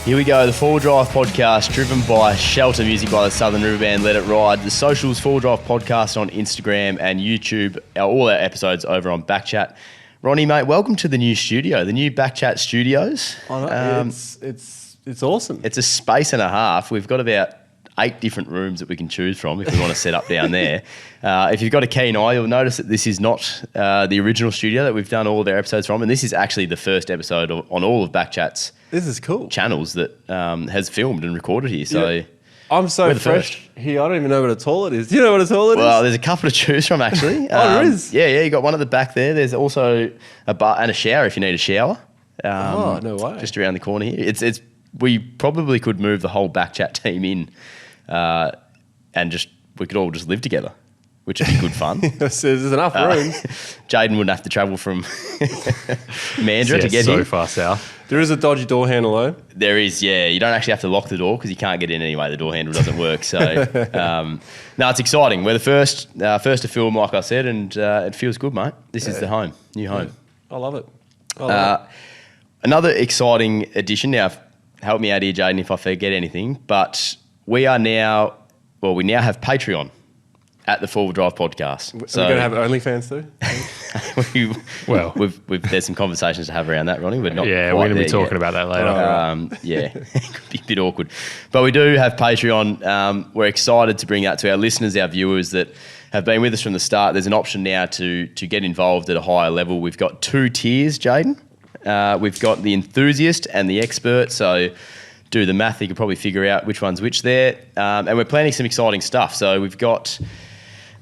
Here we go, the Four Drive podcast, driven by Shelter Music by the Southern River Band, Let It Ride. The socials, Four Drive podcast on Instagram and YouTube. All our episodes over on BackChat. Ronny, mate, welcome to the new studio, the new BackChat Studios. Oh, no, it's awesome. It's a space and a half. We've got about 8 different rooms that we can choose from if we want to set up down there. If you've got a keen eye, you'll notice that this is not the original studio that we've done all of our episodes from, and this is actually the first episode on all of BackChat's This is cool. channels that has filmed and recorded here. So Yeah. I'm so fresh here. I don't even know what a toilet is. Do you know what a toilet is? Well, there's a couple to choose from actually. There is. Yeah. You got one at the back there. There's also a bar and a shower if you need a shower. No way. Just around the corner here. It's we probably could move the whole BackChat team in, and we could all just live together, which would be good fun. There's enough room. Jaden wouldn't have to travel from Mandurah to get so here. far south. There is a dodgy door handle though. There is, yeah. You don't actually have to lock the door because you can't get in anyway. The door handle doesn't work. So, no, it's exciting. We're the first to film, like I said, and it feels good, mate. This is the home, new home. I love it. Another exciting addition. Now, help me out here, Jaden, if I forget anything. But we now have Patreon at the Four Drive podcast. So we're going to have OnlyFans too? There's some conversations to have around that, Ronnie. We're We're going to be talking about that later. It could be a bit awkward. But we do have Patreon. We're excited to bring that to our listeners, our viewers that have been with us from the start. There's an option now to get involved at a higher level. We've got 2 tiers, Jaden. We've got the enthusiast and the expert. So do the math, you can probably figure out which one's which there. And we're planning some exciting stuff. So we've got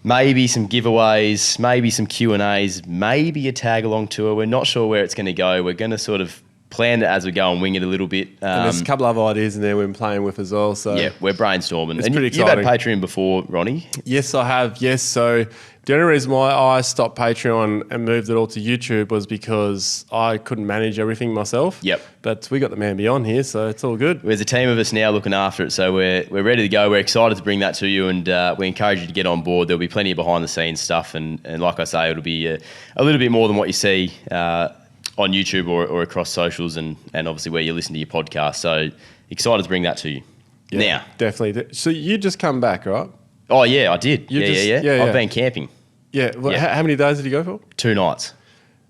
maybe some giveaways, maybe some Q&As, maybe a tag-along tour. We're not sure where it's going to go. We're going to sort of plan it as we go and wing it a little bit. And there's a couple of ideas in there we've been playing with as well. So yeah, we're brainstorming. It's and pretty you've had exciting. Patreon before, Ronnie. Yes, I have. Yes, so the only reason why I stopped Patreon and moved it all to YouTube was because I couldn't manage everything myself. Yep. But we got the man beyond here, so it's all good. There's a team of us now looking after it, so we're ready to go. We're excited to bring that to you, and we encourage you to get on board. There'll be plenty of behind-the-scenes stuff, and like I say, it'll be a little bit more than what you see on YouTube or across socials, and obviously where you listen to your podcast. So excited to bring that to you. Yeah, Now, definitely. So you just come back, right? oh yeah, I did. Yeah. I've been camping Yeah. Well, Yeah. How many days did you go for? 2 nights.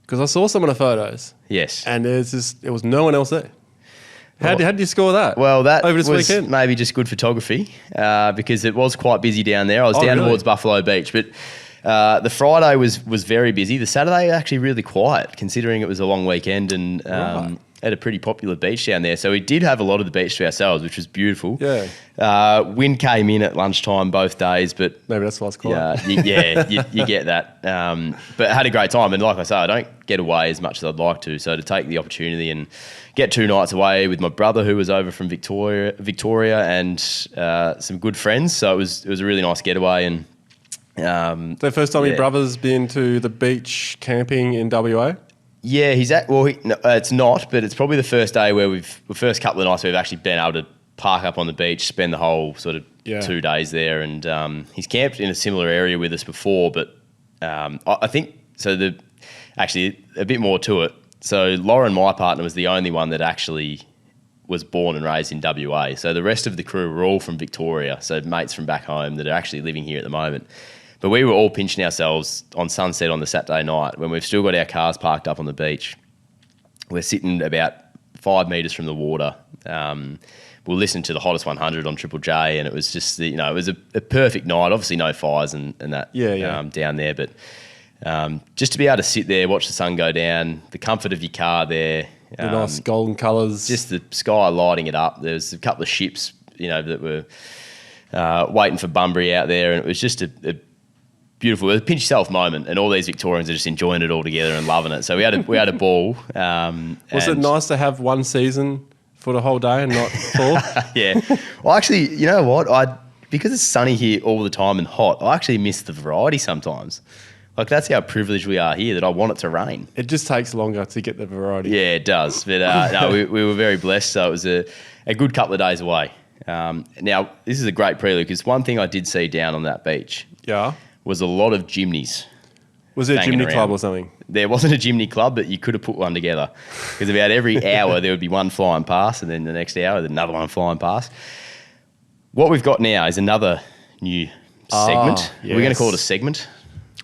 Because I saw some of the photos, Yes. and there was no one else there. How did you score that? Well, that over this was weekend. maybe just good photography because it was quite busy down there. I was down really? towards Buffalo Beach, but the Friday was very busy. The Saturday actually really quiet, considering it was a long weekend and at a pretty popular beach down there. So we did have a lot of the beach to ourselves, which was beautiful. Yeah. Wind came in at lunchtime both days, but Maybe that's why it's quiet. you get that. But I had a great time, and like I say, I don't get away as much as I'd like to. So to take the opportunity and get 2 nights away with my brother, who was over from Victoria, and some good friends. So it was a really nice getaway. And The first time your brother's been to the beach camping in WA? yeah, it's not, but it's probably the first day where the first couple of nights we've actually been able to park up on the beach, spend the whole sort of 2 days there, and he's camped in a similar area with us before, but I think so. Actually a bit more to it. So Lauren, my partner, was the only one that actually was born and raised in WA. So the rest of the crew were all from Victoria, so mates from back home that are actually living here at the moment. But we were all pinching ourselves on sunset on the Saturday night when we've still got our cars parked up on the beach. We're sitting about 5 metres from the water. We'll listen to the Hottest 100 on Triple J, and it was just, it was a perfect night. Obviously no fires and that down there, but just to be able to sit there, watch the sun go down, the comfort of your car there. The nice golden colours. Just the sky lighting it up. There's a couple of ships, that were waiting for Bunbury out there, and it was just a beautiful, a pinch yourself moment, and all these Victorians are just enjoying it all together and loving it. So we had a ball. Was it nice to have one season for the whole day and not 4? Yeah. Well, actually, you know what? Because it's sunny here all the time and hot, I actually miss the variety sometimes. Like, that's how privileged we are here, that I want it to rain. It just takes longer to get the variety. Yeah, it does. But no, we were very blessed, so it was a good couple of days away. Now, this is a great prelude, because one thing I did see down on that beach Yeah. was a lot of Jimneys. Was there a banging Jimny club around. or something? There wasn't a Jimny club, but you could have put one together because about every hour there would be one flying past, and then the next hour another one flying past. What we've got now is another new segment. Yes. We're going to call it a segment.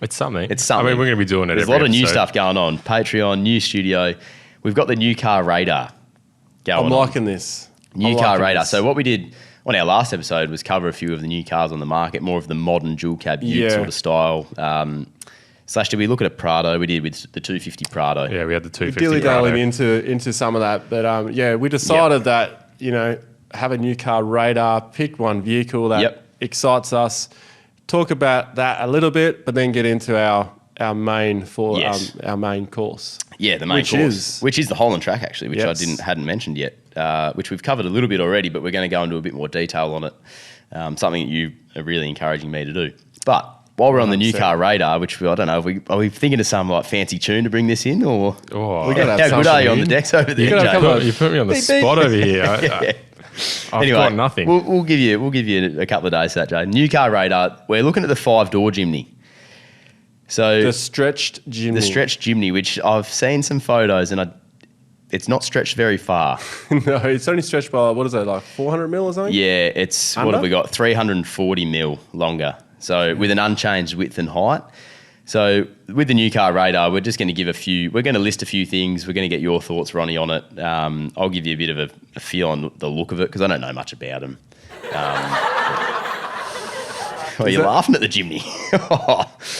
It's something. It's something. I mean, we're going to be doing it. There's a lot of new stuff going on. Patreon, new studio. We've got the new car radar going I'm on. liking this. New I'm car liking radar. this. So what we did on our last episode was cover a few of the new cars on the market, more of the modern dual cab ute sort of style. Did we look at a Prado? We did with the 250 Prado. Yeah, we had the 250. dilly-dallying into some of that. But we decided that, have a new car radar, pick one vehicle that excites us, talk about that a little bit, but then get into our main our main course. Yeah, the main course, which is the Holland Track actually, which I hadn't mentioned yet, which we've covered a little bit already, but we're going to go into a bit more detail on it. Something that you are really encouraging me to do. But while we're on the new car radar, which I don't know, are we thinking of some like fancy tune to bring this in, or Oh, how good are you on the decks over there, Jay? You put me on the spot over here. I've got nothing. We'll give you a couple of days for that, Jay. New car radar. We're looking at the 5-door Jimny. So the stretched Jimny. Which I've seen some photos, and it's not stretched very far. No, it's only stretched by, what is that, like 400 mil or something? Yeah, it's what have we got? 340 mil longer. So with an unchanged width and height. So with the new car radar, we're just going to give we're going to list a few things. We're going to get your thoughts, Ronnie, on it. I'll give you a bit of a feel on the look of it because I don't know much about them. You're laughing at the Jimny.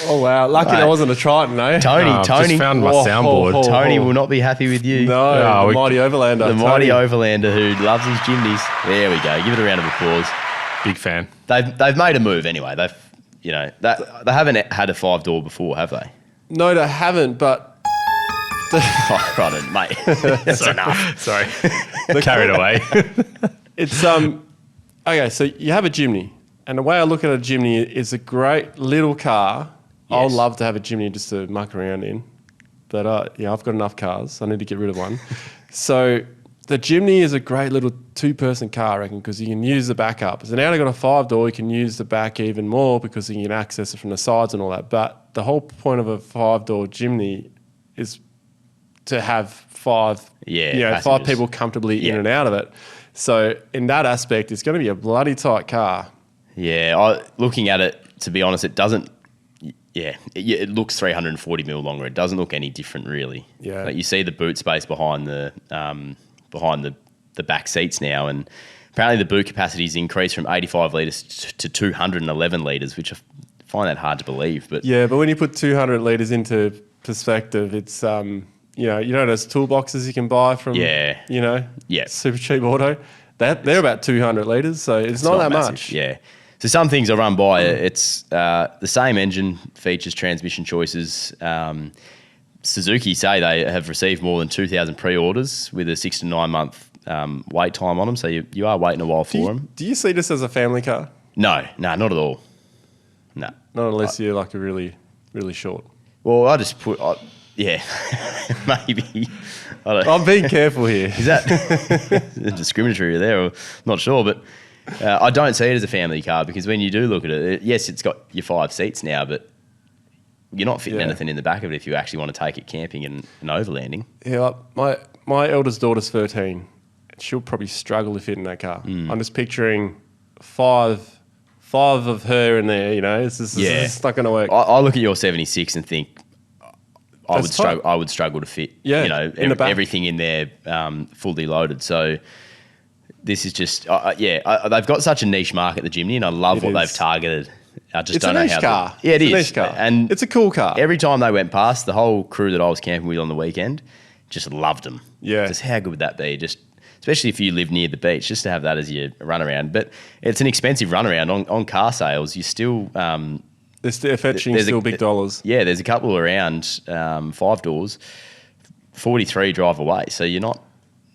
Oh, wow. Lucky that wasn't a Triton, eh? Tony. Just found my soundboard. Tony will not be happy with you. No, the mighty Overlander. The mighty Overlander who loves his Jimneys. There we go. Give it a round of applause. Big fan. They've made a move anyway. They haven't had a 5-door before, have they? No, they haven't, but... Right, mate. That's enough. Sorry. Carried away. It's okay, so you have a Jimny, and the way I look at a Jimny is a great little car. Yes. I'd love to have a Jimny just to muck around in, but I've got enough cars. I need to get rid of one. So the Jimny is a great little 2-person car, I reckon, because you can use the back up. So now they've got a 5-door, you can use the back even more because you can access it from the sides and all that. But the whole point of a 5-door Jimny is to have 5 people comfortably in and out of it. So in that aspect, it's going to be a bloody tight car. Yeah, looking at it, to be honest, it doesn't. Yeah, it looks 340 mil longer. It doesn't look any different, really. Yeah, like you see the boot space behind the back seats now, and apparently the boot capacity has increased from 85 litres to 211 litres, which I find that hard to believe. But but when you put 200 litres into perspective, it's those toolboxes you can buy from super cheap auto. They're about 200 litres, so it's not that massive. much. Yeah. So some things I run by. It's the same engine features, transmission choices. Suzuki say they have received more than 2,000 pre-orders with a 6 to 9 month wait time on them. So you are waiting a while for them. Do you see this as a family car? No, not at all. No. Not unless you're like a really, really short. Well, I just put... maybe. I'm being careful here. Is that discriminatory there? I'm not sure, but I don't see it as a family car because when you do look at it, yes, it's got your 5 seats now, but you're not fitting anything in the back of it if you actually want to take it camping and overlanding. Yeah, my eldest daughter's 13. She'll probably struggle to fit in that car. I'm just picturing five of her in there. It's not going to work. I look at your 76 and think I would struggle to fit. Yeah, in the back. Everything in there fully loaded. So this is just they've got such a niche market, the Jimny, and I love what they've targeted. I just don't know how. It's a niche car. It is. A niche car. And it's a cool car. Every time they went past, the whole crew that I was camping with on the weekend just loved them. Yeah. Just how good would that be? Just especially if you live near the beach, just to have that as your runaround. But it's an expensive runaround on car sales. You still they're fetching still big dollars. Yeah, there's a couple around 5 doors, 43 drive away. So you're not.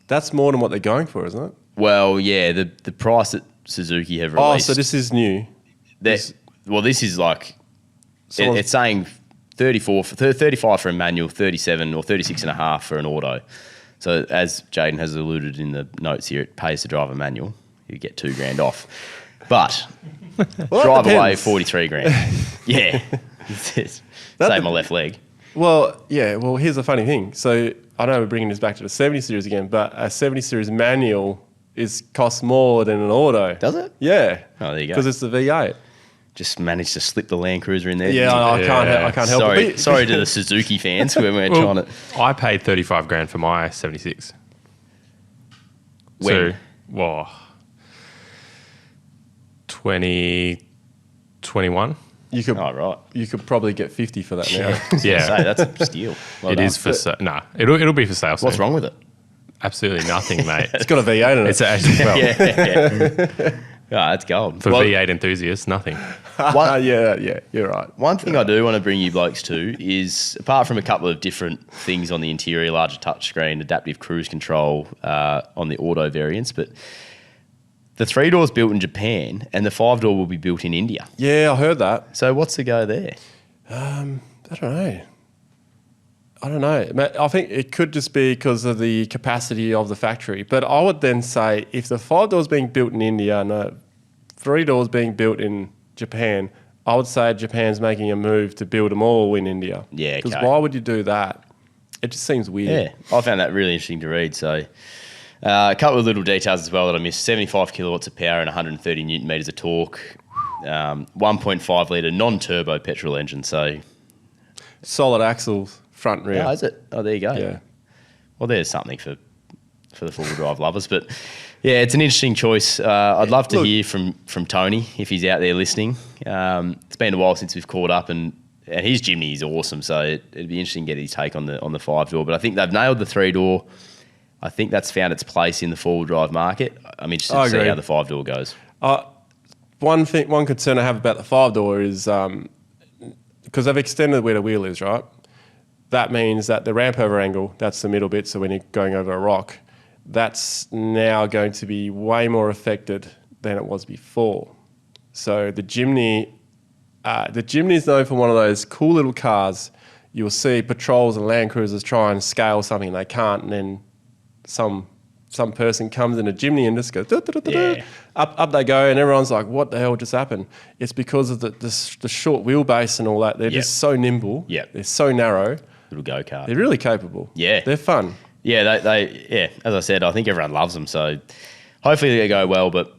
That's more than what they're going for, isn't it? Well, yeah, the price that Suzuki have released. Oh, so this is new. This is like it's saying 35 for a manual, 37 or 36 and a half for an auto. So as Jaden has alluded in the notes here, it pays to drive a manual. You get $2,000 off, but drive away 43 grand. Yeah, Save the- my left leg. Well, yeah. Well, here's the funny thing. So I know we're bringing this back to the 70 series again, but a 70 series manual costs more than an auto. Does it? Yeah. Oh, there you go. Because it's the V8. Just managed to slip the Land Cruiser in there. Yeah, I can't help sorry, it. sorry to the Suzuki fans when we're trying to. I paid 35 grand for my 76. When? So, well, 2021. You could, Oh, right. you could probably get 50 for that now. Yeah. Say, that's a steal. Well It done. is for sale. Nah, it'll be for sale soon. What's wrong with it? Absolutely nothing, mate. It's got a V8 in it. It's actually, well, Yeah. Oh, that's gold. for Well, V8 enthusiasts, nothing. Yeah, you're right. one thing I do want to bring you blokes to is, apart from a couple of different things on the interior, larger touchscreen, adaptive cruise control on the auto variants, but the 3-door's built in Japan and the 5-door will be built in India. Yeah, I heard that. So what's the go there? I don't know. I think it could just be because of the capacity of the factory. But I would then say if the 5-door's being built in India and the 3-door's being built in Japan, I would say Japan's making a move to build them all in India. Yeah, Because okay. why would you do that? It just seems weird. Yeah, I found that really interesting to read. So a couple of little details as well that I missed. 75 kilowatts of power and 130 newton meters of torque. 1.5 litre non-turbo petrol engine. So, Solid axles, front and rear. oh, is it? Oh, there you go. Yeah. Well, there's something for the four-wheel drive lovers. But yeah, it's an interesting choice. I'd love to hear from Tony if he's out there listening. It's been a while since we've caught up, and his Jimny is awesome. So it'd be interesting to get his take on the 5-door. But I think they've nailed the 3-door. I think that's found its place in the four-wheel drive market. I'm interested to see agree. how the 5-door goes. One concern I have about the 5-door is because they've extended where the wheel is, right? That means that the ramp over angle, that's the middle bit, so when you're going over a rock, that's now going to be way more affected than it was before. So the Jimny is known for one of those cool little cars. You'll see patrols and Land Cruisers try and scale something they can't, and then some person comes in a Jimny and just goes, Yeah. up they go, and everyone's like, what the hell just happened? It's because of the short wheelbase and all that. They're just so nimble. Yep. They're so narrow. Little go-kart. They're really capable. Yeah. They're fun. Yeah, they as I said, I think everyone loves them. So hopefully they go well, but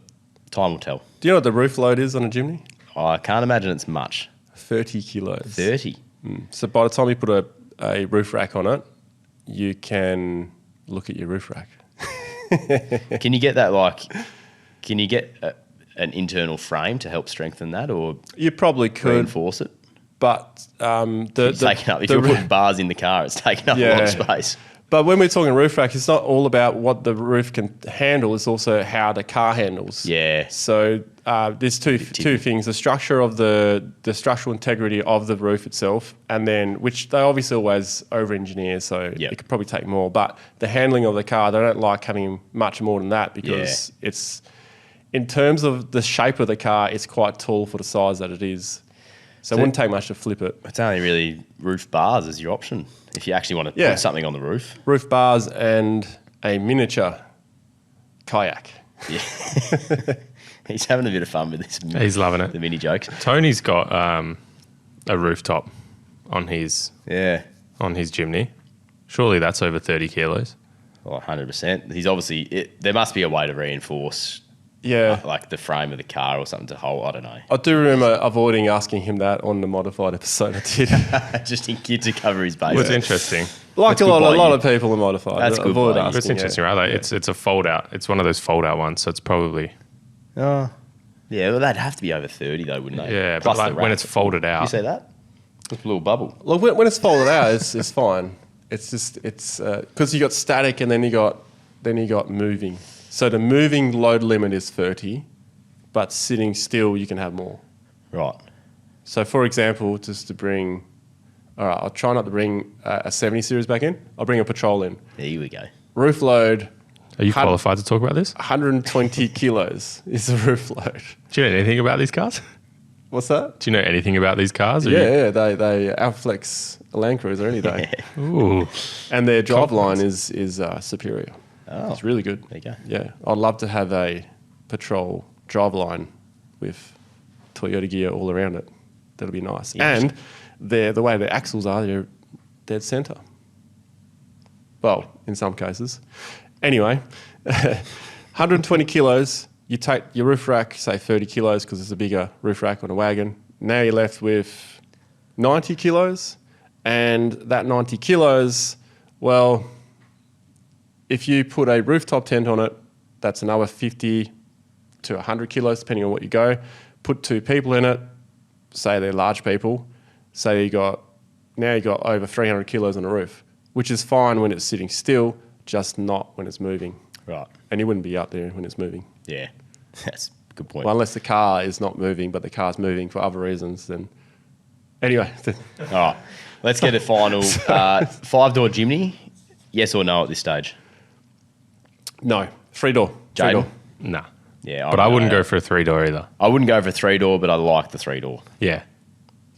time will tell. Do you know what the roof load is on a Jimny? I can't imagine it's much. 30 kilos. 30. So by the time you put a roof rack on it, you can look at your roof rack. Can you get that an internal frame to help strengthen that, or You probably could, reinforce it? but It's taking up. If you're putting bars in the car, it's taking up a lot of space. But when we're talking roof rack, it's not all about what the roof can handle. It's also how the car handles. Yeah. So there's two things: the structure of the structural integrity of the roof itself, and then which they obviously always over-engineer, so it could probably take more. But the handling of the car, they don't like having much more than that because it's, in terms of the shape of the car, it's quite tall for the size that it is. So it wouldn't take much to flip it. It's only really roof bars as your option if you actually want to put something on the roof. Roof bars and a miniature kayak. Yeah. He's having a bit of fun with this. He's loving it. The mini jokes. Tony's got a rooftop on his Jimny. Surely that's over 30 kilos. Oh, 100%. He's obviously... there must be a way to reinforce like the frame of the car or something to hold. I don't know. I do remember avoiding asking him that on the modified episode I did. Just in to cover his base. Well, it's interesting. Like That's a good lot by of people in modified. That's good Avoid by you. asking, It's interesting, right? Like it's a fold out. It's one of those fold out ones, so it's probably Oh. Yeah, well, they'd have to be over 30 though, wouldn't they? yeah. Plus But like the when rack. it's folded You out, say that? It's a little bubble. Look, when it's folded out, it's fine. It's just because you got static and then you got moving. So the moving load limit is 30, but sitting still you can have more. Right. So for example, just to bring, all right, I'll try not to bring a 70 series back in. I'll bring a Patrol in. There we go. Roof load, are you qualified to talk about this? 120 kilos is the roof load. Do you know anything about these cars? What's that? Do you know anything about these cars? Yeah, they outflex a Land Cruiser any day. Ooh. And their driveline is superior. Oh. It's really good. There you go. Yeah, I'd love to have a Patrol driveline with Toyota gear all around it. that'll be nice. And the way the axles are, they're dead centre. Well, in some cases. Anyway, 120 kilos. You take your roof rack, say 30 kilos, because it's a bigger roof rack on a wagon. Now you're left with 90 kilos. And that 90 kilos, well, if you put a rooftop tent on it, that's another 50 to 100 kilos, depending on what you go. Put 2 people in it, say they're large people. Say you got over 300 kilos on a roof, which is fine when it's sitting still, just not when it's moving. Right. And you wouldn't be up there when it's moving. Yeah, that's a good point. Well, unless the car is not moving, but the car's moving for other reasons, then... Anyway. All right, let's get a final 5-door Jimny. Yes or no at this stage? No. 3-door. Jaden? 3-door. Nah. Yeah, But I wouldn't go for a 3-door either. I wouldn't go for a 3-door, but I like the 3-door. Yeah.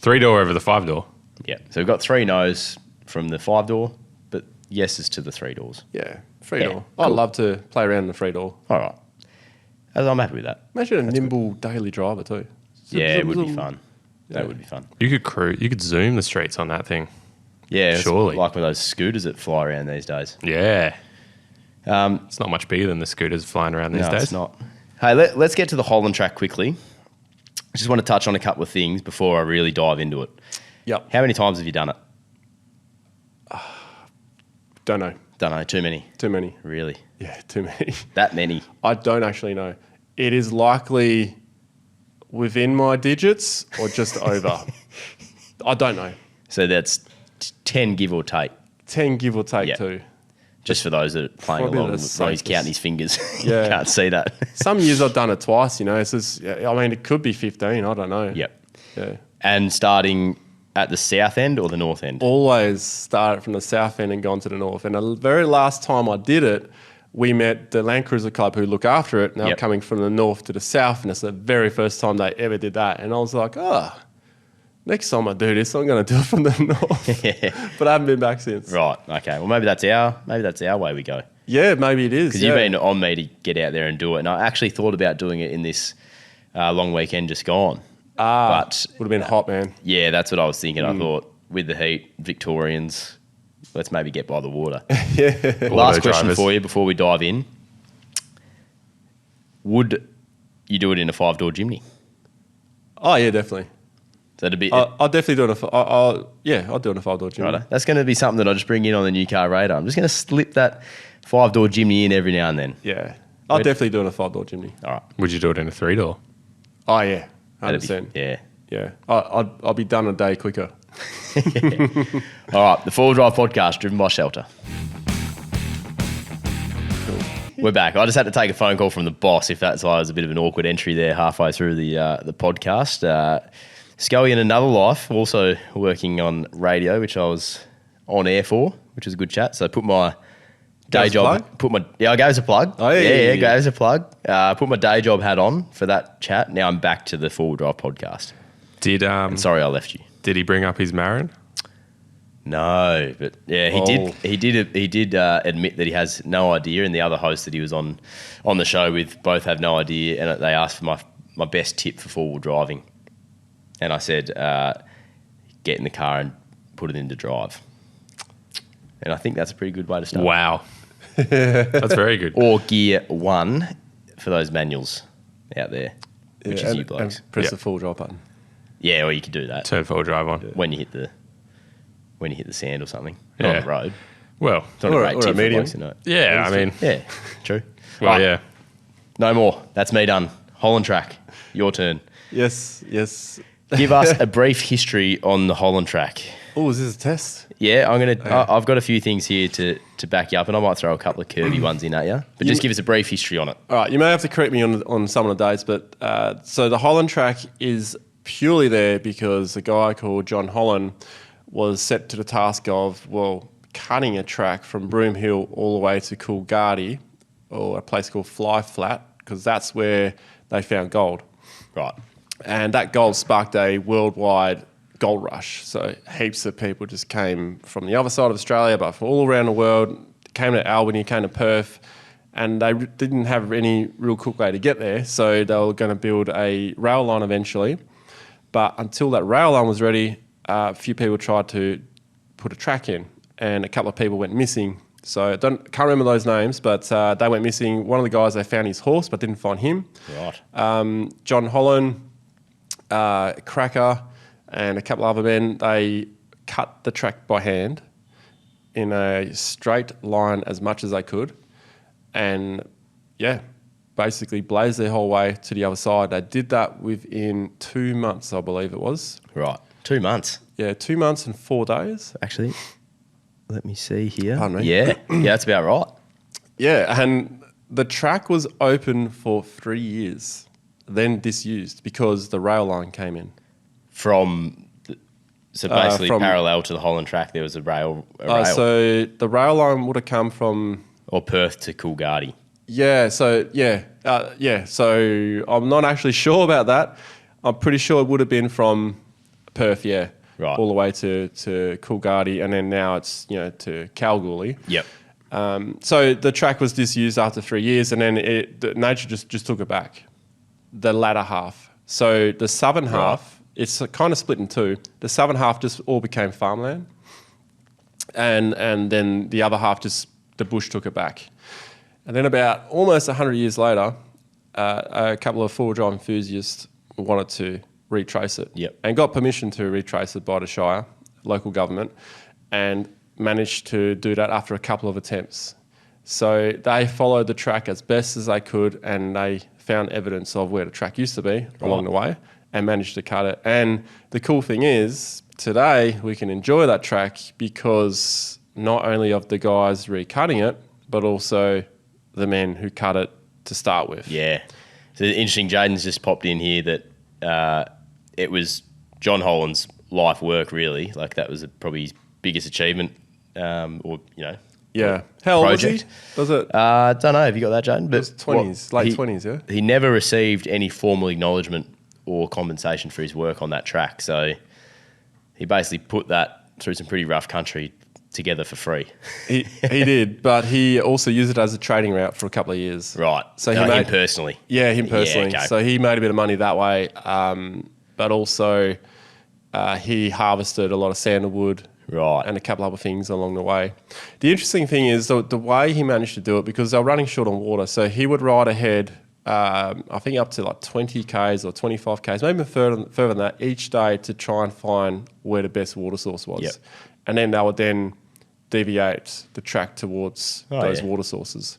3-door over the 5-door. Yeah. So we've got 3 no's from the 5-door, but yeses to the 3 doors. Yeah, 3-door. Yeah, I'd cool. love to play around in the 3-door. All right. I'm happy with that. Imagine a nimble daily driver too. Yeah, it would be fun. Yeah. That would be fun. You could cruise. You could zoom the streets on that thing. Yeah, it's Surely. like with those scooters that fly around these days. Yeah. It's not much bigger than the scooters flying around these No, days. it's not. Hey, let's get to the Holland Track quickly. I just want to touch on a couple of things before I really dive into it. Yep. How many times have you done it? Don't know. Don't know. Too many. Too many. Really? Yeah, too many. That many? I don't actually know. It is likely within my digits or just over. I don't know. So that's 10 give or take. 10 give or take Yeah. too. Just for those that are playing Probably along, the he's safest. counting his fingers. Yeah. You can't see that. Some years I've done it twice, you know. It's just, I mean, it could be 15. I don't know. Yep. Yeah. And starting at the south end or the north end? Always started from the south end and gone to the north. And the very last time I did it, we met the Land Cruiser Club who look after it. Now Yep. coming from the north to the south, and it's the very first time they ever did that. And I was like, next time I do this, I'm going to do it from the north. But I haven't been back since. Right. Okay. Well, maybe that's our way we go. Yeah, maybe it is. Because you've been on me to get out there and do it. And I actually thought about doing it in this long weekend just gone. But would have been hot, man. yeah, that's what I was thinking. I thought with the heat, Victorians, let's maybe get by the water. Last question drivers. for you before we dive in. Would you do it in a 5-door Jimny? Oh, yeah, definitely. So it'd be, I'll definitely do it in I'll do it in a 5-door Jimny. righto. That's going to be something that I just bring in on the new car radar. I'm just going to slip that 5-door Jimny in every now and then. Yeah. I'll definitely do it in a 5-door Jimny. All right. Would you do it in a 3-door? Oh, yeah. That'd be- 100%. yeah. Yeah. I'll be done a day quicker. All right. The 4 Drive Podcast, driven by Shelter. We're back. I just had to take a phone call from the boss, if that's why it was a bit of an awkward entry there halfway through the podcast. Scully in another life, also working on radio, which I was on air for, which was a good chat. So I put my day Gave us a job, I gave us a plug. Oh, yeah. Gave us a plug. Put my day job hat on for that chat. Now I'm back to the 4 Drive Podcast. Did Sorry I left you. Did he bring up his Marin? No, but yeah, he did. He did admit that he has no idea, and the other host that he was on the show with both have no idea. And they asked for my best tip for 4-wheel driving, and I said, get in the car and put it into drive. And I think that's a pretty good way to start. Wow. That's very good. Or gear 1 for those manuals out there, which is you blokes. And press Yeah. the full drop button. Yeah, or you could do that Turn 4 drive on. when you hit the sand or something. Not on Yeah. the road. Well, It's not Or a a great tip for medium. blokes to know. yeah, I mean, Yeah, true. well, Right. yeah. No more. That's me done. Holland Track. Your turn. Yes. Give us a brief history on the Holland Track. Oh, is this a test? Yeah, I've got a few things here to back you up, and I might throw a couple of curvy ones in at you. But just give us a brief history on it. All right, you may have to correct me on some of the dates, but so the Holland Track is purely there because a guy called John Holland was set to the task of, cutting a track from Broome Hill all the way to Coolgardie, or a place called Fly Flat, because that's where they found gold. Right. And that gold sparked a worldwide gold rush. So heaps of people just came from the other side of Australia, but from all around the world, came to Albany, came to Perth, and they didn't have any real quick way to get there. So they were going to build a rail line eventually But until that rail line was ready, a few people tried to put a track in, and a couple of people went missing. So can't remember those names, but they went missing. One of the guys, they found his horse, but didn't find him. Right. John Holland, Cracker, and a couple of other men, they cut the track by hand in a straight line as much as they could, and basically blazed their whole way to the other side. They did that within 2 months, I believe it was. Right. 2 months. Yeah, 2 months and 4 days. Actually, let me see here. Pardon me. Yeah, that's about right. Yeah, and the track was open for 3 years, then disused because the rail line came in. So basically parallel to the Holland Track, there was a rail. So the rail line would have come from... Or Perth to Coolgardie. So I'm not actually sure about that. I'm pretty sure it would have been from Perth, right, all the way to Coolgardie, and then now it's to Kalgoorlie. Yep. So the track was disused after 3 years, and then nature just took it back. The latter half. So the southern half, it's kind of split in two. The southern half just all became farmland, and then the other half the bush took it back. And then about almost 100 years later, a couple of four-wheel drive enthusiasts wanted to retrace it. Yep. And got permission to retrace it by the Shire, local government, and managed to do that after a couple of attempts. So they followed the track as best as they could, and they found evidence of where the track used to be along the way and managed to cut it. And the cool thing is, today we can enjoy that track because not only of the guys recutting it, but also the men who cut it to start with. Yeah. So interesting, Jaden's just popped in here that it was John Holland's life work, really. Like that was probably his biggest achievement, Yeah. How old was he? Was it? Don't know. Have you got that, Jaden? But 20s, late 20s, yeah? He never received any formal acknowledgement or compensation for his work on that track. So he basically put that through some pretty rough country together for free. He did, but he also used it as a trading route for a couple of years. Right. So him personally. Yeah, him personally. Yeah, okay. So he made a bit of money that way, but also he harvested a lot of sandalwood. Right. And a couple other things along the way. The interesting thing is the way he managed to do it, because they were running short on water, so he would ride ahead, I think up to like 20 Ks or 25 Ks, maybe further than that, each day to try and find where the best water source was. Yep. And then they would then deviate the track towards those water sources.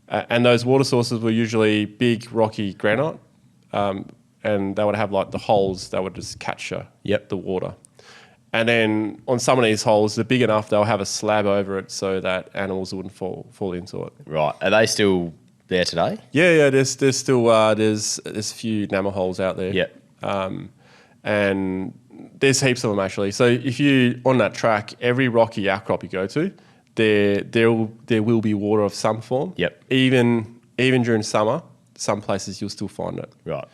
And those water sources were usually big, rocky granite, and they would have like the holes that would just capture the water. And then on some of these holes, they're big enough, they'll have a slab over it so that animals wouldn't fall into it. Right. Are they still there today? Yeah. There's still there's a few NAMA holes out there. Yeah. And there's heaps of them actually. So if you on that track, every rocky outcrop you go to, there will be water of some form. Yep. Even during summer, some places you'll still find it. Right.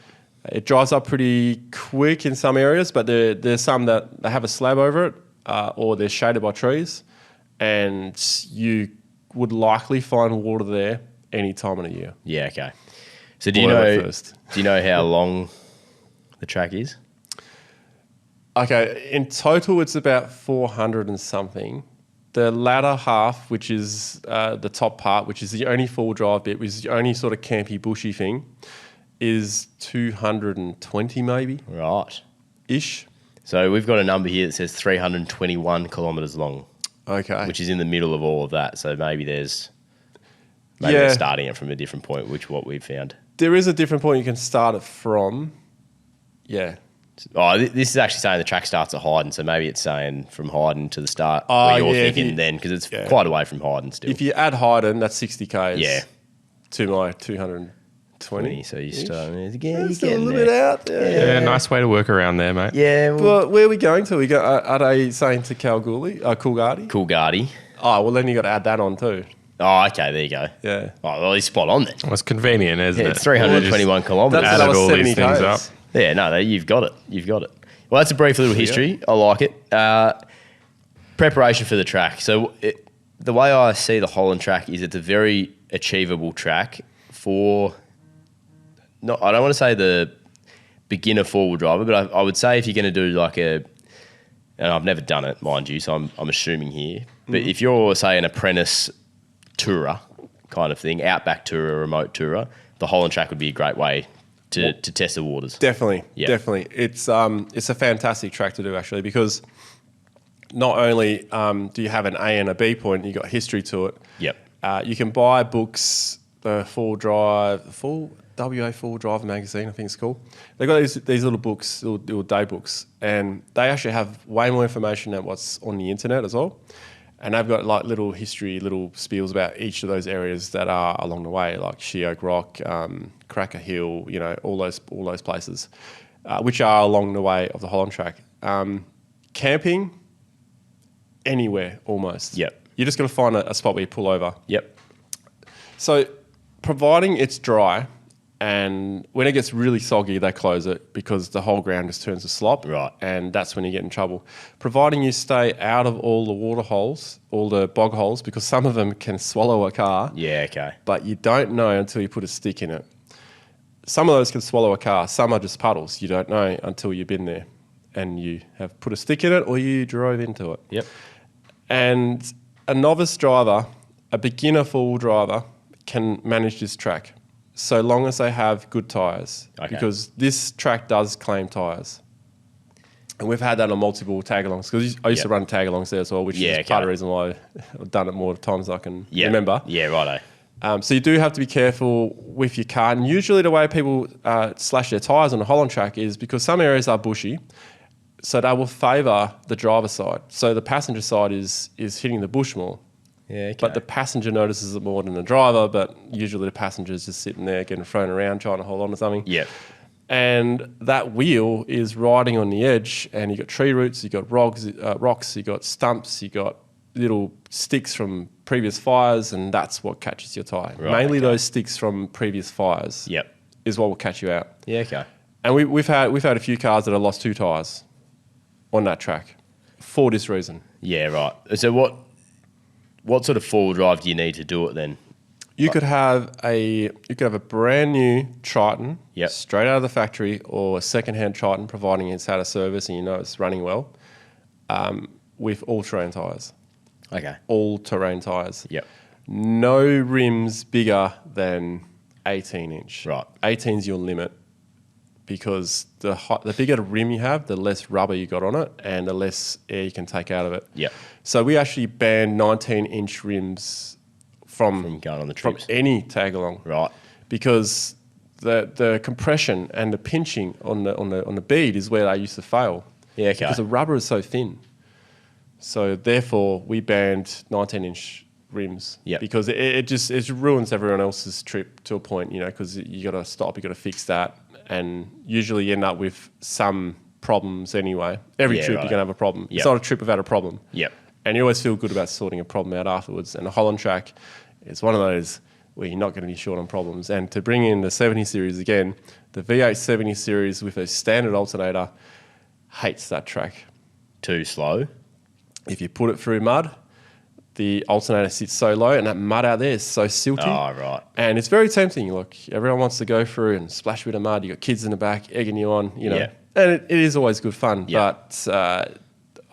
It dries up pretty quick in some areas, but there's some that they have a slab over it, or they're shaded by trees, and you would likely find water there any time of the year. Yeah. Okay. So do you know how long the track is? Okay, in total it's about 400 and something. The latter half, which is the top part, which is the only four-wheel drive bit, which is the only sort of campy, bushy thing, is 220 maybe. Right. Ish. So we've got a number here that says 321 kilometres long. Okay. Which is in the middle of all of that. So maybe they're starting it from a different point, which what we've found. There is a different point you can start it from. Yeah. Oh, this is actually saying the track starts at Hyden, so maybe it's saying from Hyden to the start where you're thinking then, because it's quite away from Hyden still. If you add Hyden, that's 60 Ks. Yeah. To my 220. So you're starting again. You're still a little bit out. Yeah, nice way to work around there, mate. Yeah. Well, where are we going to? Are they saying to Kalgoorlie? Coolgardie? Coolgardie. Oh, well, then you got to add that on too. Oh, okay, there you go. Yeah. Oh, well, he's spot on then. Well, it's convenient, isn't it? It's 321 kilometres. That's Added all 70 these things Ks. up. Yeah, no, you've got it. You've got it. Well, that's a brief little history. I like it. Preparation for the track. So the way I see the Holland Track is it's a very achievable track for, I don't want to say the beginner four-wheel driver, but I would say if you're going to do like and I've never done it, mind you, so I'm assuming here, but if you're, say, an apprentice tourer kind of thing, outback tourer, remote tourer, the Holland Track would be a great way to test the waters. Definitely. It's a fantastic track to do, actually, because not only do you have an A and a B point, you've got history to it. Yep. You can buy books, the WA Full Driver magazine, I think it's called. They've got these little books, little day books, and they actually have way more information than what's on the internet as well. And they've got like little history, little spiels about each of those areas that are along the way, like Sheoak Rock, Cracker Hill, all those places, which are along the way of the Holland Track. Camping, anywhere almost. Yep. You're just going to find a spot where you pull over. Yep. So, providing it's dry, and when it gets really soggy, they close it because the whole ground just turns to slop. Right. And that's when you get in trouble. Providing you stay out of all the water holes, all the bog holes, because some of them can swallow a car. Yeah, okay. But you don't know until you put a stick in it. Some of those can swallow a car. Some are just puddles. You don't know until you've been there and you have put a stick in it or you drove into it. Yep. And a novice driver, a beginner four-wheel driver, can manage this track so long as they have good tyres. Okay. Because this track does claim tyres. And we've had that on multiple tag-alongs, because I used to run tag-alongs there as well, which is part of the reason why I've done it more times than I can remember. Yeah, righto. So you do have to be careful with your car. And usually the way people slash their tyres on the Holland Track is because some areas are bushy, so they will favour the driver's side. So the passenger side is hitting the bush more. Yeah, okay. But the passenger notices it more than the driver, but usually the passenger's just sitting there getting thrown around trying to hold on to something. Yeah. And that wheel is riding on the edge, and you've got tree roots, you've got rocks, you've got stumps, you've got little sticks from previous fires, and that's what catches your tyre. Right, Mainly those sticks from previous fires is what will catch you out. Yeah, okay. And we've had a few cars that have lost 2 tyres on that track for this reason. Yeah, right. So what sort of four-wheel drive do you need to do it then? You could have a brand new Triton, Yep. straight out of the factory, or a second-hand Triton, providing it's had a service and it's running well, with all-terrain tyres. Okay. All-terrain tyres. Yep. No rims bigger than 18-inch. Right. 18's your limit, because the bigger the rim you have, the less rubber you got on it and the less air you can take out of it. Yep. So we actually banned 19-inch rims from going on the trips. From any tag-along. Right. Because the compression and the pinching on the bead is where they used to fail. Yeah, okay. Because the rubber is so thin. So therefore, we banned 19-inch rims. Yep. Because it ruins everyone else's trip to a point, because you got to stop, you got to fix that, and usually you end up with some problems anyway. Every trip you're going to have a problem. Yep. It's not a trip without a problem. Yep. And you always feel good about sorting a problem out afterwards. And the Holland Track is one of those where you're not going to be short on problems. And to bring in the 70 series again, the V8 70 series with a standard alternator hates that track. Too slow? If you put it through mud, the alternator sits so low, and that mud out there is so silty. Oh, right. And it's very tempting. Look, everyone wants to go through and splash a bit of mud. You got kids in the back egging you on, Yeah. And it is always good fun. Yeah. But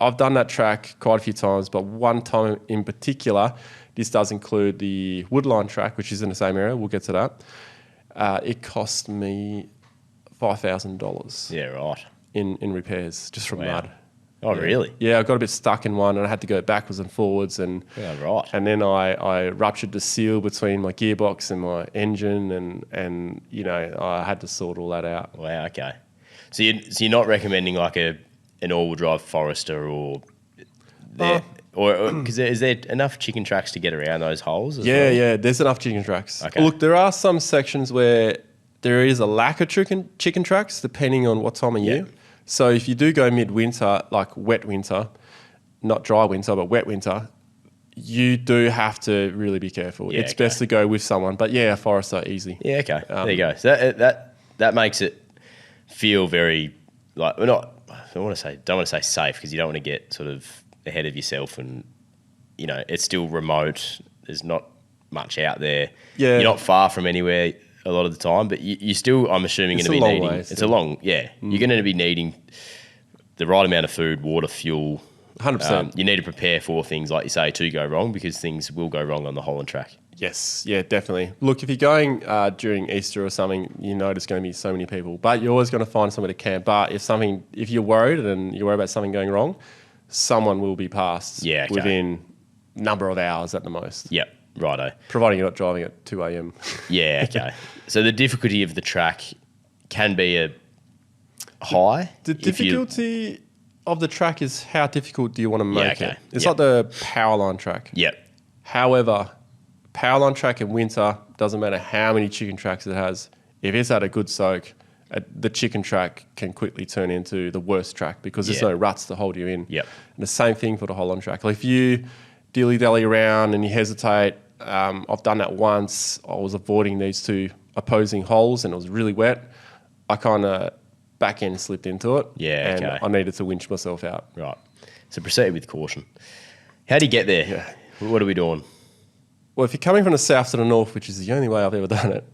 I've done that track quite a few times, but one time in particular, this does include the Woodline track, which is in the same area. We'll get to that. It cost me $5,000 Yeah, right. in repairs just from mud. Oh, really? Yeah, I got a bit stuck in one, and I had to go backwards and forwards, and right. And then I ruptured the seal between my gearbox and my engine, and I had to sort all that out. Wow, okay. So you're not recommending like an all-wheel drive Forester or because is there enough chicken tracks to get around those holes? Yeah, there's enough chicken tracks. Okay. Look, there are some sections where there is a lack of chicken tracks depending on what time of year. So if you do go midwinter, like wet winter, not dry winter, but wet winter, you do have to really be careful. It's best to go with someone. But a Forester, easy. Yeah, okay. There you go. So that makes it feel very like don't want to say safe, because you don't want to get sort of ahead of yourself, and it's still remote. There's not much out there. Yeah. You're not far from anywhere. a lot of the time, but you still, I'm assuming, going to be needing. It's a long, You're going to be needing the right amount of food, water, fuel. 100%. You need to prepare for things, like you say, to go wrong, because things will go wrong on the Holland Track. Yes, yeah, definitely. Look, if you're going during Easter or something, you know there's going to be so many people, but you're always going to find somewhere to camp. But if you're worried and you're worried about something going wrong, someone will be passed within number of hours at the most. Yep, righto. Providing you're not driving at 2 a.m. Yeah, okay. So the difficulty of the track can be a high. The difficulty of the track is how difficult do you want to make it? It's Yep. like the Powerline track. Yep. However, Powerline track in winter, doesn't matter how many chicken tracks it has, if it's had a good soak, the chicken track can quickly turn into the worst track because there's no ruts to hold you in. Yep. And the same thing for the Holland Track. Like if you dilly-dally around and you hesitate, I've done that once. I was avoiding these two opposing holes and it was really wet. I kind of back end slipped into it. Yeah, and I needed to winch myself out. Right. So proceed with caution. How do you get there? Yeah. What are we doing? Well, if you're coming from the south to the north, which is the only way I've ever done it,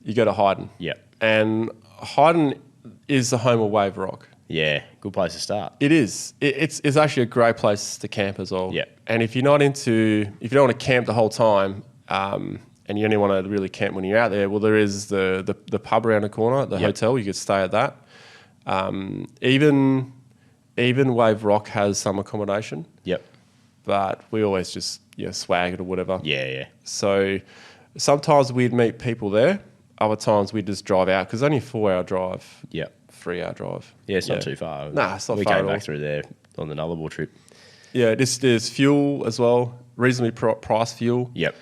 you go to Hyden. Yep. And Hyden is the home of Wave Rock. Yeah, good place to start. It is. It's actually a great place to camp as well. Yeah. And if you don't want to camp the whole time, and you only want to really camp when you're out there, well, there is the pub around the corner, the hotel. You could stay at that. Even Wave Rock has some accommodation. Yep. But we always just swag it or whatever. Yeah. So sometimes we'd meet people there. Other times we'd just drive out because only a 4-hour drive. Yep. 3-hour drive. Yeah, it's not too far. Nah, it's not we far came at all. back through there on the Nullarbor trip. Yeah, there's fuel as well, reasonably priced fuel. Yep.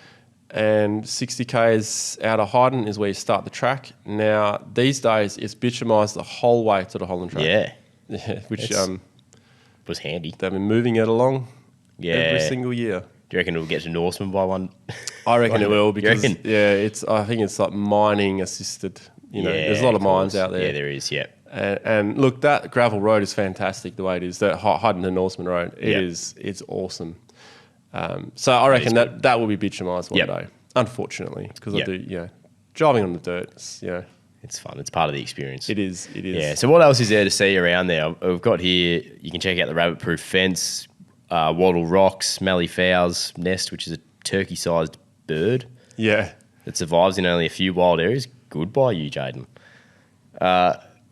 And 60 k's out of Hyden is where you start the track. Now, these days, it's bitumised the whole way to the Holland Track. Yeah. Which was handy. they've been moving it along every Yeah. single year. Do you reckon it'll get to Norseman by one? I reckon it will because reckon? I think it's like mining assisted. There's a lot of mines out there. Yeah, there is. Yeah. And look, that gravel road is fantastic the way it is. That Hyden to Norseman road, it's awesome. So I reckon that will be bitumised one day. Unfortunately, because I do driving on the dirt. It's fun. It's part of the experience. It is. Yeah. So what else is there to see around there? We've got here. You can check out the rabbit-proof fence, Wattle Rocks, Mallee Fowls Nest, which is a turkey-sized bird. Yeah. That survives in only a few wild areas. Good by you, Jaden.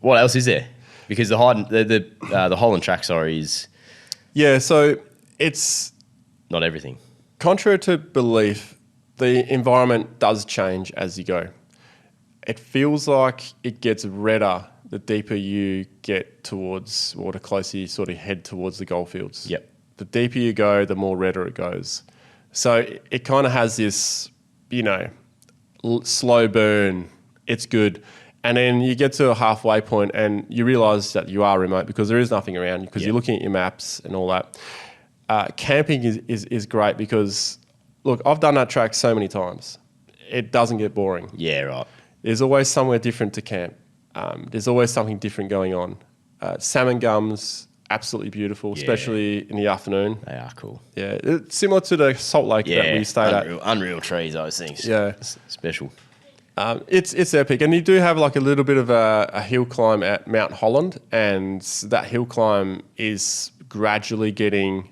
What else is there? Because the Holland Track, is so it's not everything. contrary to belief. The environment does change as you go. It feels like it gets redder the deeper you get towards, or the closer you sort of head towards the goldfields. Yep. The deeper you go, the more redder it goes. So it kind of has this, slow burn. It's good. And then you get to a halfway point and you realise that you are remote because there is nothing around you because you're looking at your maps and all that. Camping is great because, look, I've done that track so many times. It doesn't get boring. Yeah, right. There's always somewhere different to camp. There's always something different going on. Salmon gums, absolutely beautiful, especially in the afternoon. They are cool. Yeah, it's similar to the Salt Lake that we stayed at. Unreal trees, those things. Yeah. It's special. It's epic. And you do have like a little bit of a hill climb at Mount Holland, and that hill climb is gradually getting,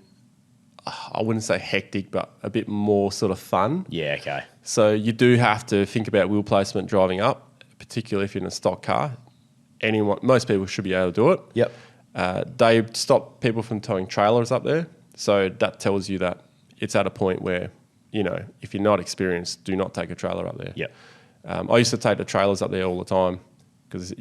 I wouldn't say hectic, but a bit more sort of fun. Yeah, okay. So you do have to think about wheel placement driving up, particularly if you're in a stock car. Most people should be able to do it. Yep. They stop people from towing trailers up there. So that tells you that it's at a point where, if you're not experienced, do not take a trailer up there. Yep. I used to take the trailers up there all the time because,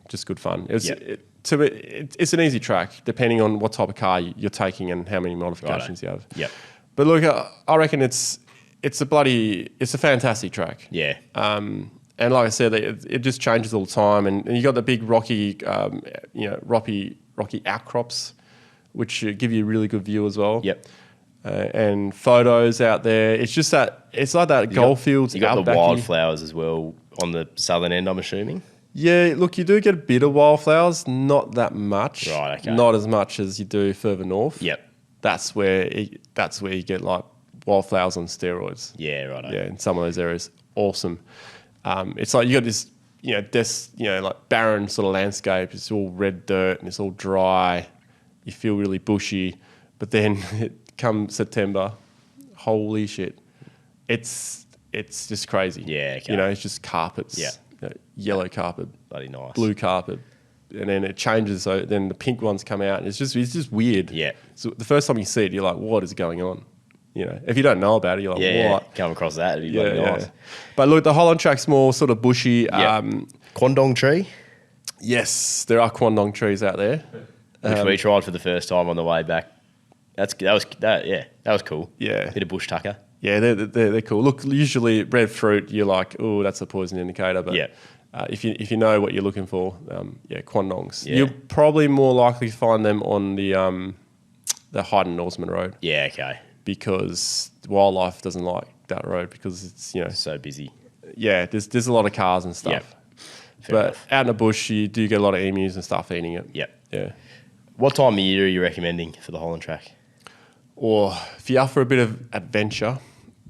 just good fun. It's an easy track depending on what type of car you're taking and how many modifications you have. Yep. But look, I reckon it's a fantastic track. Yeah. And like I said, it just changes all the time. And you got the big rocky outcrops, which give you a really good view as well. Yep. And photos out there. It's just that it's like that goldfields. You got the wildflowers as well on the southern end, I'm assuming. Yeah, look, you do get a bit of wildflowers, not that much. Right, okay. Not as much as you do further north. Yep. That's where you get like wildflowers on steroids. Yeah, right. Yeah, in some of those areas. Awesome. It's like you got this, like barren sort of landscape. It's all red dirt and it's all dry. You feel really bushy, but then come September, holy shit, it's just crazy. Yeah, okay. It's just carpets. Yeah, yellow carpet, bloody nice. blue carpet, and then it changes. So then the pink ones come out, and it's just weird. Yeah. So the first time you see it, you're like, what is going on? If you don't know about it, you're like, what? Come across that, it'd be bloody nice. But look, the Holland Track's more sort of bushy. Quandong tree. Yes, there are Quandong trees out there, which we tried for the first time on the way back. That was cool. Yeah, bit of bush tucker. Yeah, they're cool. Look, usually red fruit, you're like, oh, that's a poison indicator. But if you know what you're looking for, Quandongs. Yeah. You're probably more likely to find them on the Holland Norseman Road. Yeah, okay. Because wildlife doesn't like that road because it's so busy. Yeah, there's a lot of cars and stuff. Yep. But enough. out in the bush, you do get a lot of emus and stuff eating it. Yep. Yeah. What time of year are you recommending for the Holland Track? Or if you're for a bit of adventure,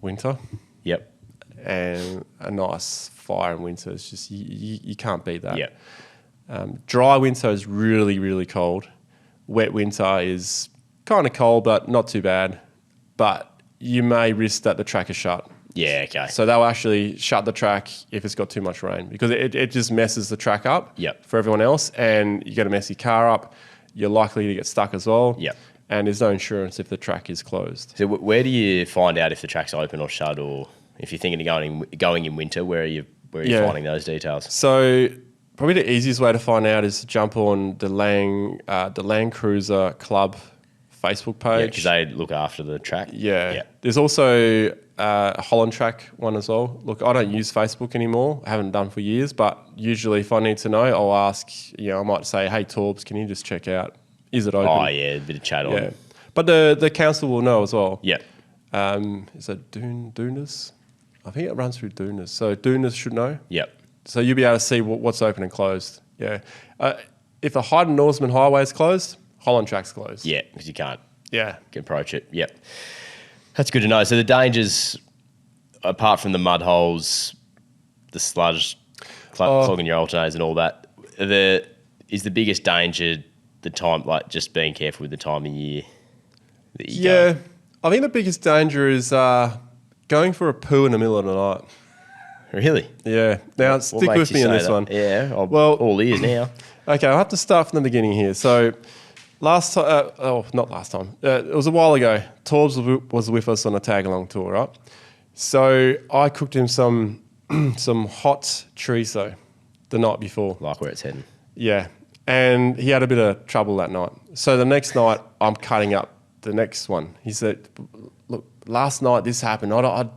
winter. Yep. And a nice fire in winter. It's just, you can't beat that. Yep. Dry winter is really, really cold. Wet winter is kind of cold, but not too bad. But you may risk that the track is shut. Yeah, okay. So they'll actually shut the track if it's got too much rain because it just messes the track up for everyone else, and you get a messy car up. You're likely to get stuck as well. Yep. And there's no insurance if the track is closed. So where do you find out if the track's open or shut, or if you're thinking of going in winter, where are you finding those details? So probably the easiest way to find out is to jump on the Land Cruiser Club Facebook page. Yeah, because they look after the track. Yeah. There's also a Holland Track one as well. Look, I don't use Facebook anymore. I haven't done for years, but usually if I need to know, I'll ask, I might say, hey, Torbs, can you just check out? Is it open? Oh, yeah, a bit of chat on. Yeah. But the council will know as well. Yeah. Is it Doonas? I think it runs through Doonas. So Doonas should know. Yep. So you'll be able to see what's open and closed. Yeah. If the Hyden Norseman Highway is closed, Holland Track's closed. Yeah, because you can't approach it. Yep. That's good to know. So the dangers, apart from the mud holes, the sludge clogging your alternators and all that, is the biggest danger the time, like just being careful with the time of year that you go? I think the biggest danger is going for a poo in the middle of the night. Really? Yeah. Now, stick with me on this one. Yeah, all ears now. Okay, I'll have to start from the beginning here. So last time, not last time, it was a while ago, Torbs was with us on a tag-along tour, right? So I cooked him some hot chorizo the night before. Like where it's heading. Yeah. And he had a bit of trouble that night. So the next night, I'm cutting up the next one. He said, look, last night this happened. I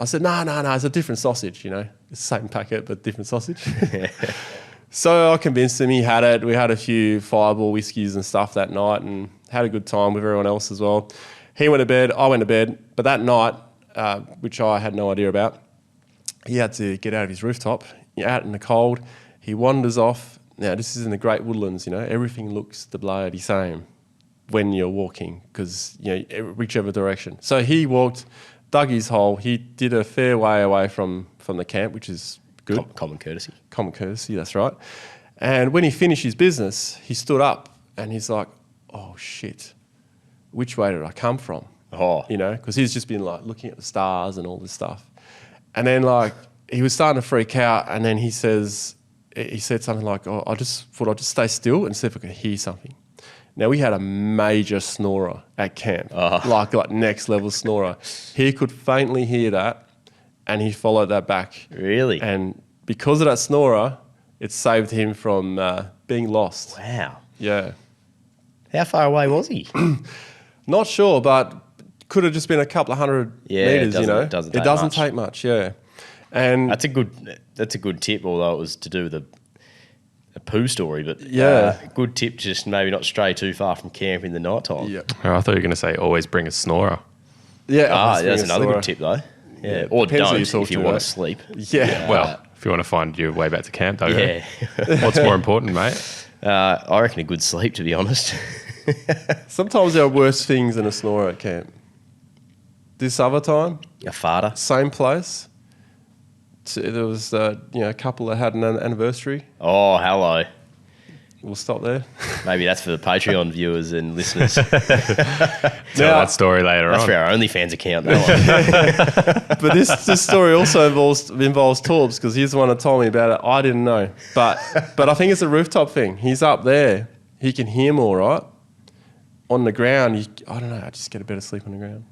said, no, it's a different sausage, It's the same packet, but different sausage. So I convinced him. He had it. We had a few Fireball whiskies and stuff that night and had a good time with everyone else as well. He went to bed. I went to bed. But that night, which I had no idea about, he had to get out of his rooftop, out in the cold. He wanders off. Now, this is in the Great Woodlands, Everything looks the bloody same when you're walking because, whichever direction. So he walked, dug his hole. He did a fair way away from the camp, which is good. Common courtesy. Common courtesy, that's right. And when he finished his business, he stood up and he's like, oh, shit, which way did I come from? Oh. Because he's just been like looking at the stars and all this stuff. And then he was starting to freak out and then he said something like, oh, I just thought I'd just stay still and see if I could hear something. Now, we had a major snorer at camp, like next level snorer. He could faintly hear that and he followed that back. Really? And because of that snorer, it saved him from being lost. Wow. Yeah. How far away was he? Not sure, but could have just been a couple of hundred meters, It doesn't take much, yeah. And that's a good tip, although it was to do with a poo story, but good tip, just maybe not stray too far from camp in the night time. Yeah. Oh, I thought you were going to say always bring a snorer. Yeah, that's another good tip though. Yeah, or don't if you want to sleep. Yeah. Well, if you want to find your way back to camp, though. Yeah. What's more important, mate? I reckon a good sleep, to be honest. Sometimes there are worse things than a snorer at camp. This other time, A farter. same place, there was a couple that had an anniversary. Oh, hello. We'll stop there. Maybe that's for the Patreon viewers and listeners. Tell that story later That's on. for our OnlyFans account. That one. But this story also involves Torbs, because he's the one that told me about it. I didn't know, but I think it's a rooftop thing. He's up there. He can hear more, right? On the ground, I don't know. I just get a better sleep on the ground.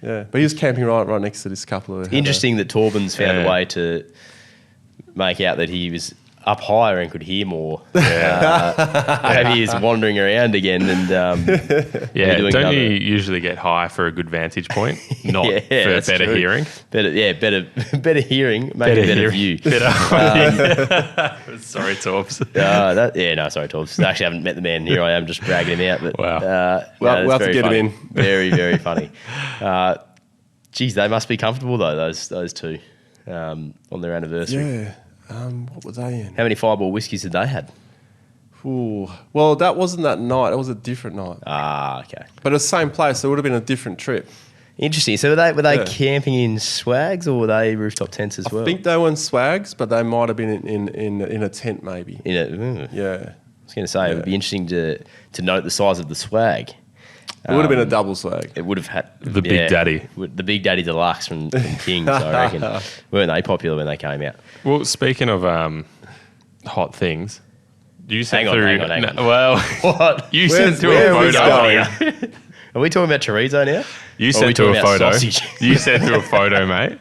Yeah, but he was camping right next to this couple. Interesting that Torben's found a way to make out that he was up higher and could hear more. Maybe he's wandering around again and don't you usually get high for a good vantage point, not for better hearing? Better hearing, maybe better view. Sorry, Torbs. Sorry, Torbs. I actually haven't met the man. Here I am just bragging him out. But, wow. We'll have to get funny. him in. Very, very funny. Geez, they must be comfortable though, those two, on their anniversary. Yeah. What were they in? How many Fireball whiskies had they had? Ooh. Well, that wasn't that night. It was a different night. Ah, okay. But it was the same place. So it would have been a different trip. Interesting. So were they camping in swags or were they rooftop tents as well? I think they were in swags, but they might have been in a tent maybe. Yeah. I was going to say, it would be interesting to note the size of the swag. It would have been a double swag. It would have had... The Big Daddy. The Big Daddy Deluxe from Kings, I reckon. Weren't they popular when they came out? Well, speaking of hot things, you sent Hang on. Well, what? You sent through where a are we photo. going? Are we talking about chorizo now? You Or are we sent through talking a about photo. sausage? You sent through a photo, mate.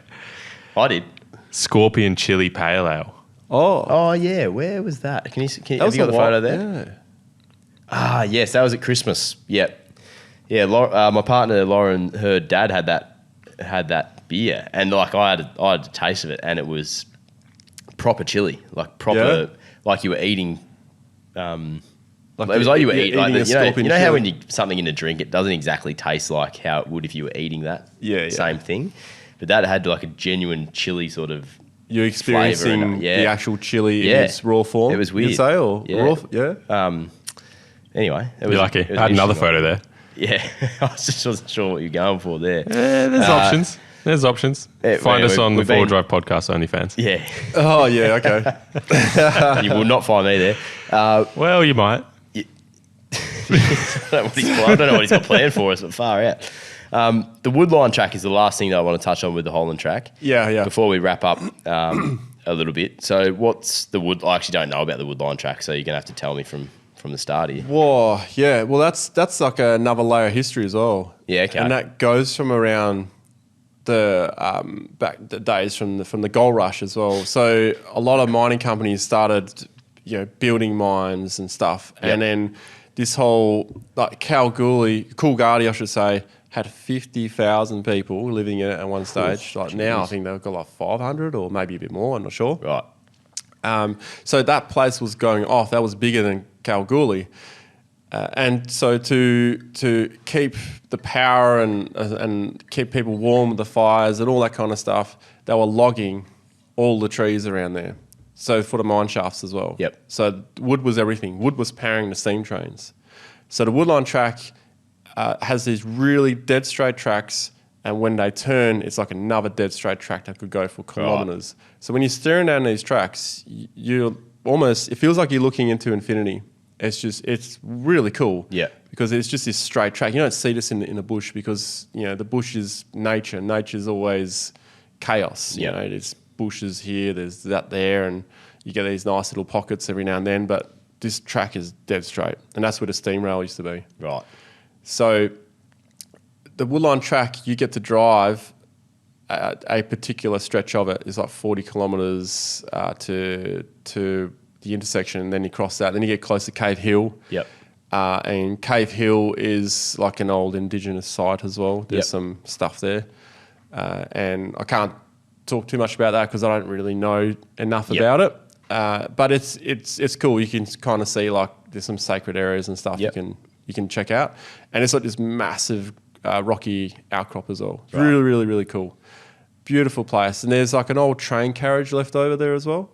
I did. Scorpion Chili Pale Ale. Oh, yeah. Where was that? Have you was got the a while- photo there? Yeah. Ah, yes. That was at Christmas. Yep. Yeah, my partner Lauren, her dad had that beer, and like I had a taste of it, and it was proper chili, like proper, like you were eating. It was like you were eating you know how when you something in a drink, it doesn't exactly taste like how it would if you were eating that same thing, but that had like a genuine chili sort of. You're experiencing the actual chili in its raw form. It was weird. You'd say, or raw, Anyway, You're lucky. I had another photo there. Yeah, I just wasn't sure what you're going for there. There's options. There's options. Find us on the Four Drive Podcast OnlyFans. Yeah. Oh, yeah, okay. You will not find me there. Well, you might. I don't know what he's got planned for us, but far out. The Woodline track is the last thing that I want to touch on with the Holland track. Yeah. Before we wrap up a little bit. So what's the Wood... I actually don't know about the Woodline track, so you're going to have to tell me from the start here. Whoa, yeah. Well, that's like another layer of history as well. Yeah, okay. And that goes from around the the days from the gold rush as well. So a lot of mining companies started, building mines and stuff, and then this whole like Coolgardie, I should say, had 50,000 people living in it at one stage. Now, I think they've got like 500 or maybe a bit more. I'm not sure. Right. So that place was going off. That was bigger than Kalgoorlie. And so to keep the power and keep people warm with the fires and all that kind of stuff, they were logging all the trees around there. So for the mine shafts as well. Yep. So wood was everything. Wood was powering the steam trains. So the Woodline track has these really dead straight tracks, and when they turn, it's like another dead straight track that could go for kilometres. Right. So when you're staring down these tracks, it feels like you're looking into infinity. It's really cool. Yeah. Because it's just this straight track. You don't see this in a bush because, the bush is nature. Nature's always chaos. Yeah. There's bushes here, there's that there, and you get these nice little pockets every now and then, but this track is dead straight. And that's where the steam rail used to be. Right. So the Woodline track, you get to drive a particular stretch of it is like 40 kilometres to the intersection, and then you cross that. Then you get close to Cave Hill. Yep. And Cave Hill is like an old Indigenous site as well. There's some stuff there. And I can't talk too much about that because I don't really know enough about it. But it's cool. You can kind of see like there's some sacred areas and stuff you can check out. And it's like this massive rocky outcrop as well. Right. Really, really, really cool. Beautiful place. And there's like an old train carriage left over there as well.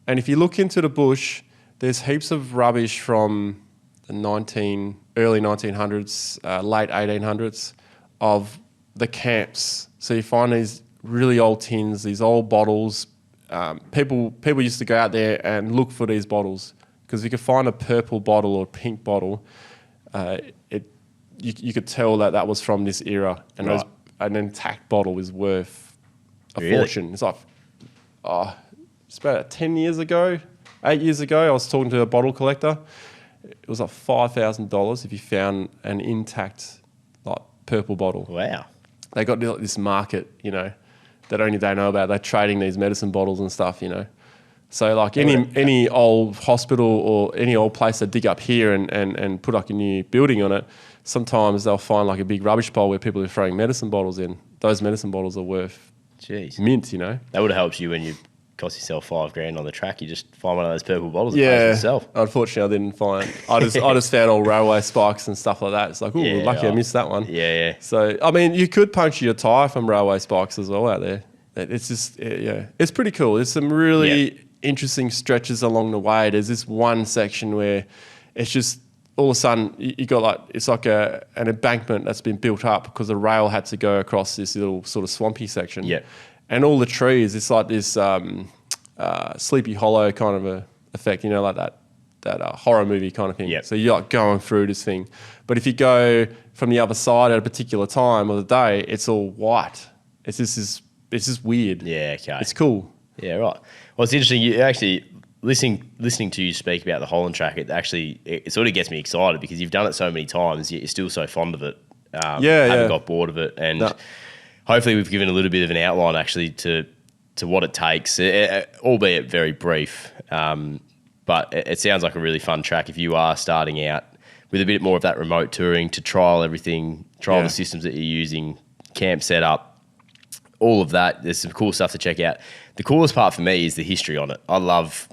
And if you look into the bush, there's heaps of rubbish from the early 1900s, late 1800s of the camps. So you find these really old tins, these old bottles. People used to go out there and look for these bottles because if you could find a purple bottle or pink bottle, you could tell that was from this era, and an intact bottle is worth a fortune. It's like, it's about 10 years ago, 8 years ago, I was talking to a bottle collector. It was like $5,000 if you found an intact like purple bottle. Wow. They got this market, that only they know about. They're trading these medicine bottles and stuff, So like any old hospital or any old place they dig up here and put like a new building on it, sometimes they'll find like a big rubbish pile where people are throwing medicine bottles in. Those medicine bottles are worth mint, That would have helped you when you cost yourself $5,000 on the track. You just find one of those purple bottles and pay yourself. Unfortunately, I didn't find. I just found all railway spikes and stuff like that. It's like, lucky I missed that one. Yeah. So I mean, you could puncture your tyre from railway spikes as well out there. It's just it's pretty cool. There's some really interesting stretches along the way. There's this one section where it's just all of a sudden you got like it's like an embankment that's been built up because the rail had to go across this little sort of swampy section. Yeah. And all the trees, it's like this Sleepy Hollow kind of a effect, like that horror movie kind of thing. Yep. So you're like going through this thing. But if you go from the other side at a particular time of the day, it's all white. It's just weird. Yeah, okay. It's cool. Yeah, right. Well, it's interesting. You actually listening to you speak about the Holland Track. It sort of gets me excited because you've done it so many times. Yet you're still so fond of it. Haven't got bored of it, and hopefully we've given a little bit of an outline actually to what it takes, albeit very brief. But it sounds like a really fun track if you are starting out with a bit more of that remote touring to trial everything, the systems that you're using, camp setup, all of that. There's some cool stuff to check out. The coolest part for me is the history on it. I love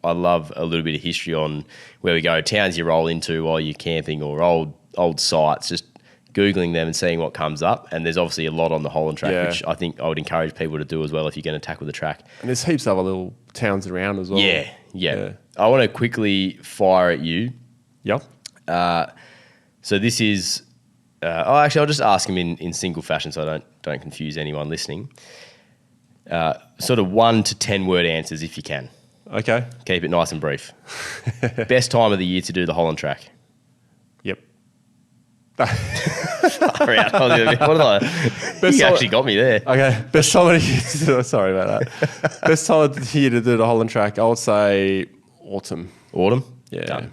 a little bit of history on where we go, towns you roll into while you're camping or old sites, just Googling them and seeing what comes up. And there's obviously a lot on the Holland Track, which I think I would encourage people to do as well if you're going to tackle the track. And there's heaps of other little towns around as well. Yeah. I want to quickly fire at you. Yep. So this is... I'll just ask him in single fashion so I don't confuse anyone listening. Sort of 1 to 10 word answers if you can. Okay. Keep it nice and brief. Best time of the year to do the Holland Track? Yep. Far out. What did you actually got me there. Okay. Best time of the year. Sorry about that. Best time of the year to do the Holland Track, I would say autumn. Autumn? Yeah. Done.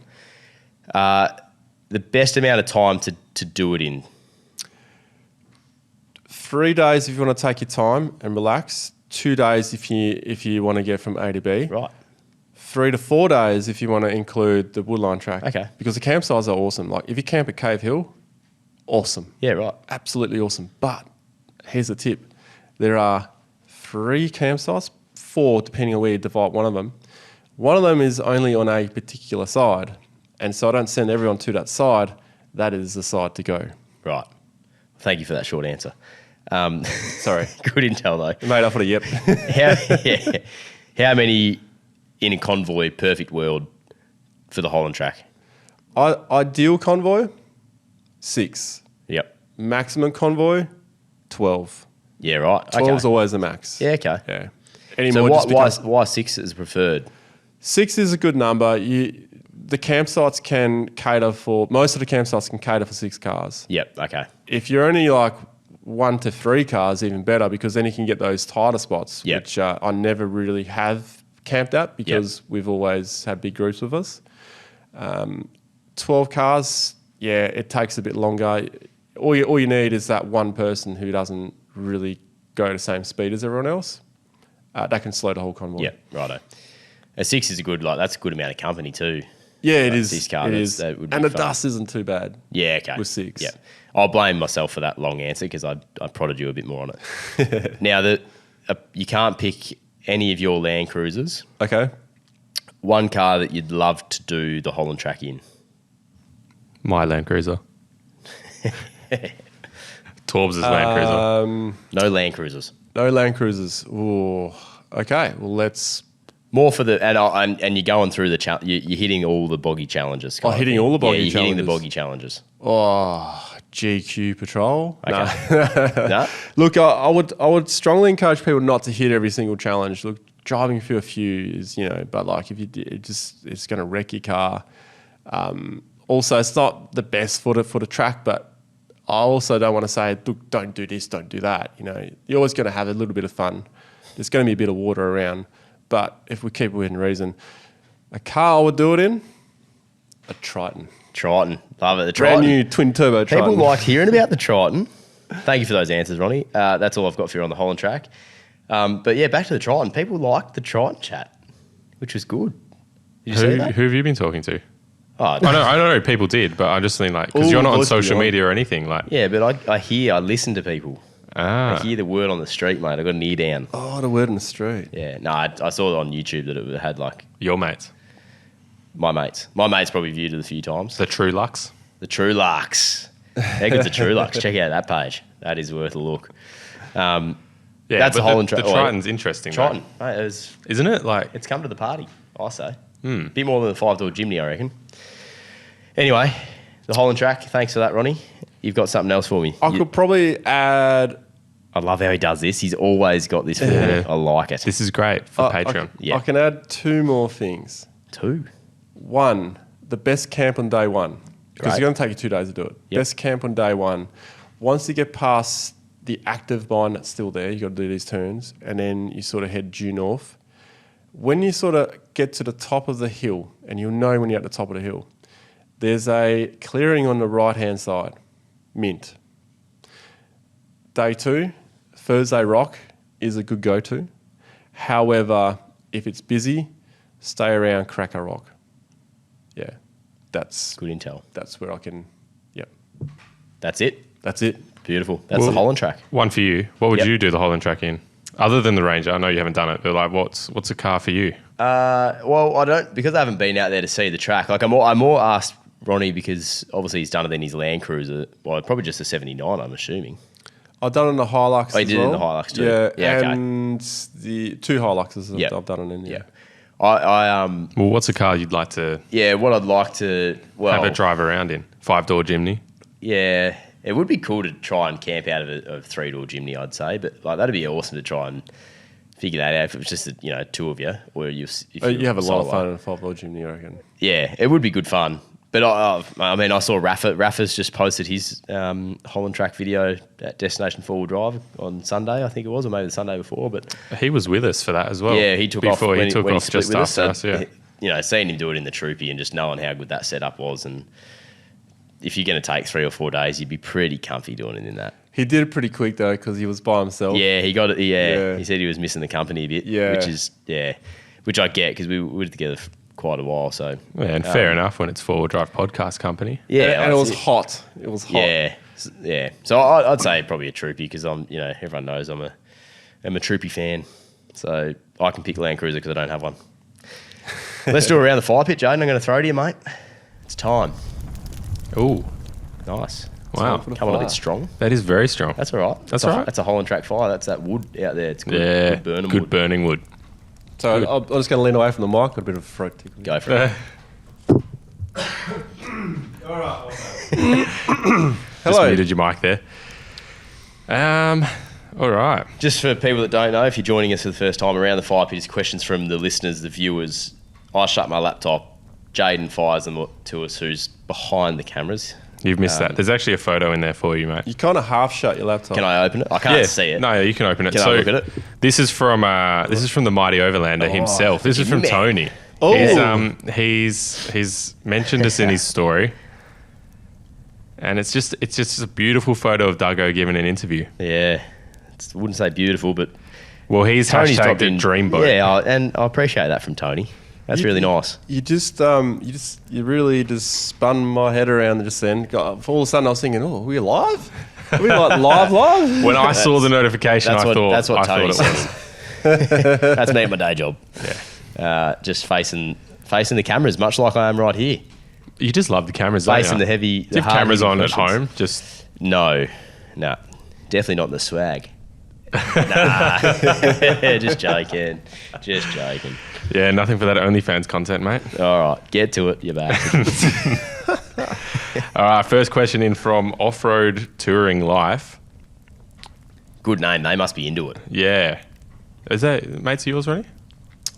The best amount of time to do it in? 3 days if you want to take your time and relax. 2 days if you want to get from A to B. Right. 3 to 4 days if you want to include the Woodline Track. Okay. Because the campsites are awesome. Like if you camp at Cave Hill, awesome. Yeah, right. Absolutely awesome. But here's the tip. There are 3 campsites, 4 depending on where you divide one of them. One of them is only on a particular side. And so I don't send everyone to that side. That is the side to go. Right. Thank you for that short answer. Sorry. Good intel though. You made up for the yep. How many in a convoy, perfect world, for the Holland Track? Ideal convoy, 6. Yep. Maximum convoy, 12. Yeah, right. 12 is always the max. Yeah, okay. Yeah. So why 6 is preferred? 6 is a good number. The campsites can cater for, most of the campsites can cater for 6 cars. Yep, okay. If you're only like 1 to 3 cars, even better, because then you can get those tighter spots, which I never really have camped at because we've always had big groups with us. 12 cars, it takes a bit longer. All you need is that one person who doesn't really go the same speed as everyone else. That can slow the whole convoy. Yeah, righto. A 6 is that's a good amount of company too. Yeah, it is. 6 cars. It is. And the dust isn't too bad. Yeah, okay. With 6. Yeah. I'll blame myself for that long answer because I prodded you a bit more on it. Now, you can't pick any of your Land Cruisers. Okay. One car that you'd love to do the Holland Track in. My Land Cruiser. Torbs' Land Cruiser. No Land Cruisers. No Land Cruisers. Ooh. Okay. Well, let's... More for the and you're going through the you're hitting all the boggy challenges. Hitting all the boggy challenges. Hitting the boggy challenges. Oh, GQ patrol. Okay. No? Look, I would strongly encourage people not to hit every single challenge. Look, driving through a few is, but like if you did, it's going to wreck your car. Also, it's not the best for the track, but I also don't want to say, look, don't do this, don't do that. You're always going to have a little bit of fun. There's going to be a bit of water around, but if we keep it within reason, a car I would do it in, a Triton. Triton. Love it. The Triton. Brand new twin turbo Triton. People liked hearing about the Triton. Thank you for those answers, Ronnie. That's all I've got for you on the Holland Track. But yeah, back to the Triton. People liked the Triton chat, which was good. Did you see that? Who have you been talking to? Oh, I know people did, but I just think because you're not on social media or anything. Yeah, but I listen to people. I hear the word on the street, mate. I got an ear down. Oh, the word on the street. Yeah, no, I saw it on YouTube that it had like your mates. My mates. My mates probably viewed it a few times. The True Lux. The True Lux. How good's the True Lux? Check out that page. That is worth a look. Yeah, that's the Holland Track. The Triton's interesting. Triton, mate, isn't it? Like it's come to the party. I say. A bit more than a 5-door Jimny, I reckon. Anyway, the Holland Track. Thanks for that, Ronnie. You've got something else for me. I could probably add. I love how he does this. He's always got this for me. I like it. This is great for Patreon. I can add 2 more things. 2? 1, the best camp on day 1. Because it's going to take you 2 days to do it. Yep. Best camp on day 1. Once you get past the active mine that's still there, you got to do these turns, and then you sort of head due north. When you sort of get to the top of the hill, and you'll know when you're at the top of the hill, there's a clearing on the right-hand side, mint. Day 2, Thursday Rock is a good go-to. However, if it's busy, stay around Cracker Rock. Yeah, that's good intel. That's where I can, That's it? That's it. Beautiful. That's the Holland Track. One for you. What would you do the Holland Track in? Other than the Ranger, I know you haven't done it, but like, what's a car for you? Well, I don't, because I haven't been out there to see the track. Like I more asked Ronnie because obviously he's done it in his Land Cruiser. Well, probably just a 79, I'm assuming. I've done it in the Hilux you did it in the Hilux too? Yeah, okay. And the 2 Hiluxes I've done it in, Yeah. Well, what's a car you'd like to... Yeah, what I'd like to... Well, have a drive around in? 5-door Jimny? Yeah. It would be cool to try and camp out of a 3-door Jimny, I'd say. But like that'd be awesome to try and figure that out if it was just, 2 of you. Or you have a lot of fun in a 5-door Jimny, I reckon. Yeah, it would be good fun. But I saw Rafa's just posted his Holland Track video at Destination 4-Wheel Drive on Sunday, I think it was, or maybe the Sunday before. But he was with us for that as well. Yeah, he took off when he took off just after us. Yeah, seeing him do it in the Troopy and just knowing how good that setup was, and if you're going to take 3 or 4 days, you'd be pretty comfy doing it in that. He did it pretty quick though because he was by himself. Yeah, he got it. Yeah, he said he was missing the company a bit. Yeah, which I get because we were together for quite a while. So and fair enough when it's 4-wheel drive podcast company. Yeah, and it was hot. It was hot. Yeah. So I'd say probably a Troopy because everyone knows I'm a Troopy fan. So I can pick Land Cruiser because I don't have one. Let's do it around the fire pit, Jaden. I'm going to throw to you, mate. It's time. Ooh, nice. Wow, coming a bit strong. That is very strong. That's all right. That's all right. That's a Holland Track fire. That's that wood out there. It's good. Yeah, good burning wood. So I'm just going to lean away from the mic. Got a bit of a throat tickle. Go for it. All right. Hello. Just muted your mic there. All right. Just for people that don't know, if you're joining us for the first time, around the fire pit is questions from the listeners, the viewers. I shut my laptop. Jaden fires them to us, who's behind the cameras. You've missed that. There's actually a photo in there for you, mate. You kind of half shut your laptop. Can I open it? I can't see it. No, you can open it. Can I look at it? This is from the mighty Overlander himself. This is from Tony. Oh. He's mentioned us in his story, and it's just a beautiful photo of Duggo giving an interview. Yeah, I wouldn't say beautiful, but he's Tony's hashtagged it Dreamboat. Yeah, and I appreciate that from Tony. That's really nice. You really just spun my head around just then. All of a sudden I was thinking, are we live? Are we like live? When I saw the notification, I thought that's what Tony says. That's me at my day job. Yeah. Just facing the cameras, much like I am right here. You just love the cameras, facing don't you? the Do you have cameras on at home? Just no, definitely not in the swag. Nah, just joking. Yeah, nothing for that OnlyFans content, mate. All right, get to it, you bastard. All right, first question in from Off-Road Touring Life. Good name. They must be into it. Yeah. Is that mates of yours, Ronny?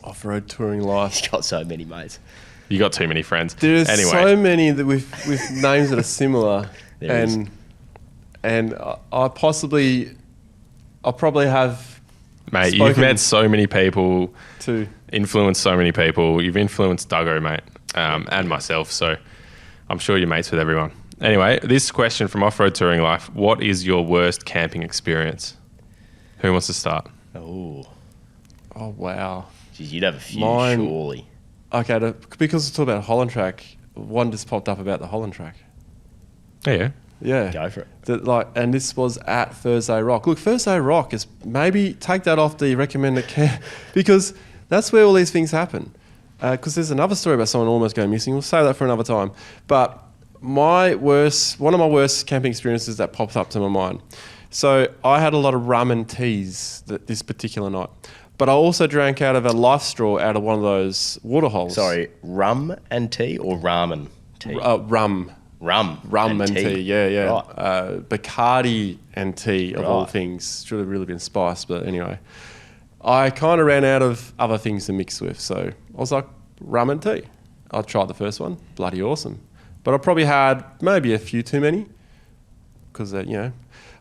Off-Road Touring Life. He's got so many mates. You got too many friends. There's anyway. so many that with names that are similar. There is. And I'll probably have Mate, you've spoken met so many people, to influenced so many people. You've influenced Duggo, mate, and myself. So I'm sure you're mates with everyone. Anyway, this question from Off-Road Touring Life. What is your worst camping experience? Who wants to start? Oh, wow. geez, you'd have a few, Mine- surely. Okay, because we talk about Holland Track, one just popped up about the Holland Track. Yeah. Yeah. Go for it. And this was at Thursday Rock. Look, Thursday Rock is maybe take that off the recommended camp because that's where all these things happen. Because there's another story about someone almost going missing. We'll save that for another time. But one of my worst camping experiences that pops up to my mind. So I had a lot of rum and teas this particular night. But I also drank out of a life straw out of one of those water holes. Sorry, rum and tea or ramen tea? Rum. Rum and tea. Yeah. Right. Bacardi and tea, of all things. Should have really been spiced, but anyway. I kind of ran out of other things to mix with, so I was like, rum and tea. I tried the first one. Bloody awesome. But I probably had maybe a few too many because, I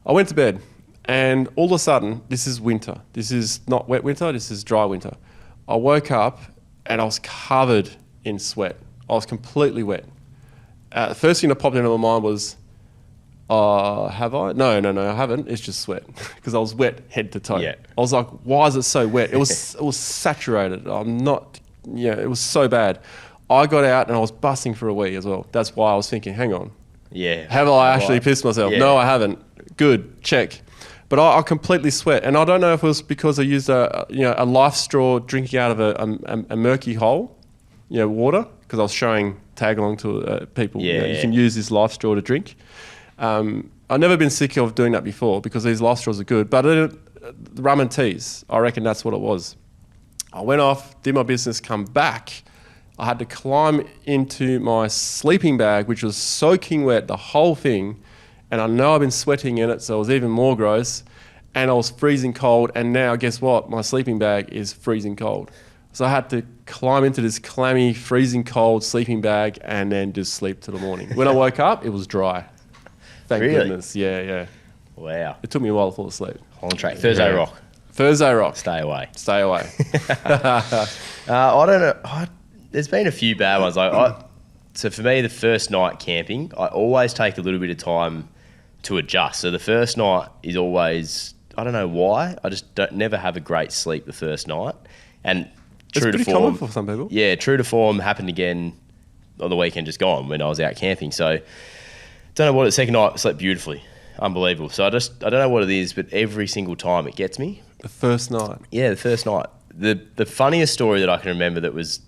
went to bed and all of a sudden, this is winter. This is not wet winter. This is dry winter. I woke up and I was covered in sweat. I was completely wet. The first thing that popped into my mind was, have I? No, I haven't. It's just sweat because I was wet head to toe. Yeah. I was like, why is it so wet? It was saturated. It was so bad. I got out and I was busting for a wee as well. That's why I was thinking, hang on. Yeah. Have I actually pissed myself? Yeah. No, I haven't. Good, check. But I completely sweat. And I don't know if it was because I used a life straw drinking out of a murky hole, water, because I was showing tag along to people. You can use this life straw to drink. I've never been sick of doing that before because these life straws are good. But the rum and teas, I reckon that's what it was. I went off, did my business, come back. I had to climb into my sleeping bag, which was soaking wet, the whole thing. And I know I've been sweating in it, so it was even more gross. And I was freezing cold. And now, guess what? My sleeping bag is freezing cold. So I had to climb into this clammy, freezing cold sleeping bag and then just sleep till the morning. When I woke up, it was dry. Thank goodness. Yeah. Wow. It took me a while to fall asleep. Holland Track. Thursday Rock. Thursday Rock. Stay away. I don't know. There's been a few bad ones. So for me, the first night camping, I always take a little bit of time to adjust. So the first night is always, I don't know why, I just never have a great sleep the first night. And It's true to pretty form, common for some people. Yeah, true to form happened again on the weekend just gone when I was out camping. So don't know what the second night slept beautifully. Unbelievable. So I don't know what it is, but every single time it gets me. The first night. Yeah, the first night. The funniest story that I can remember that was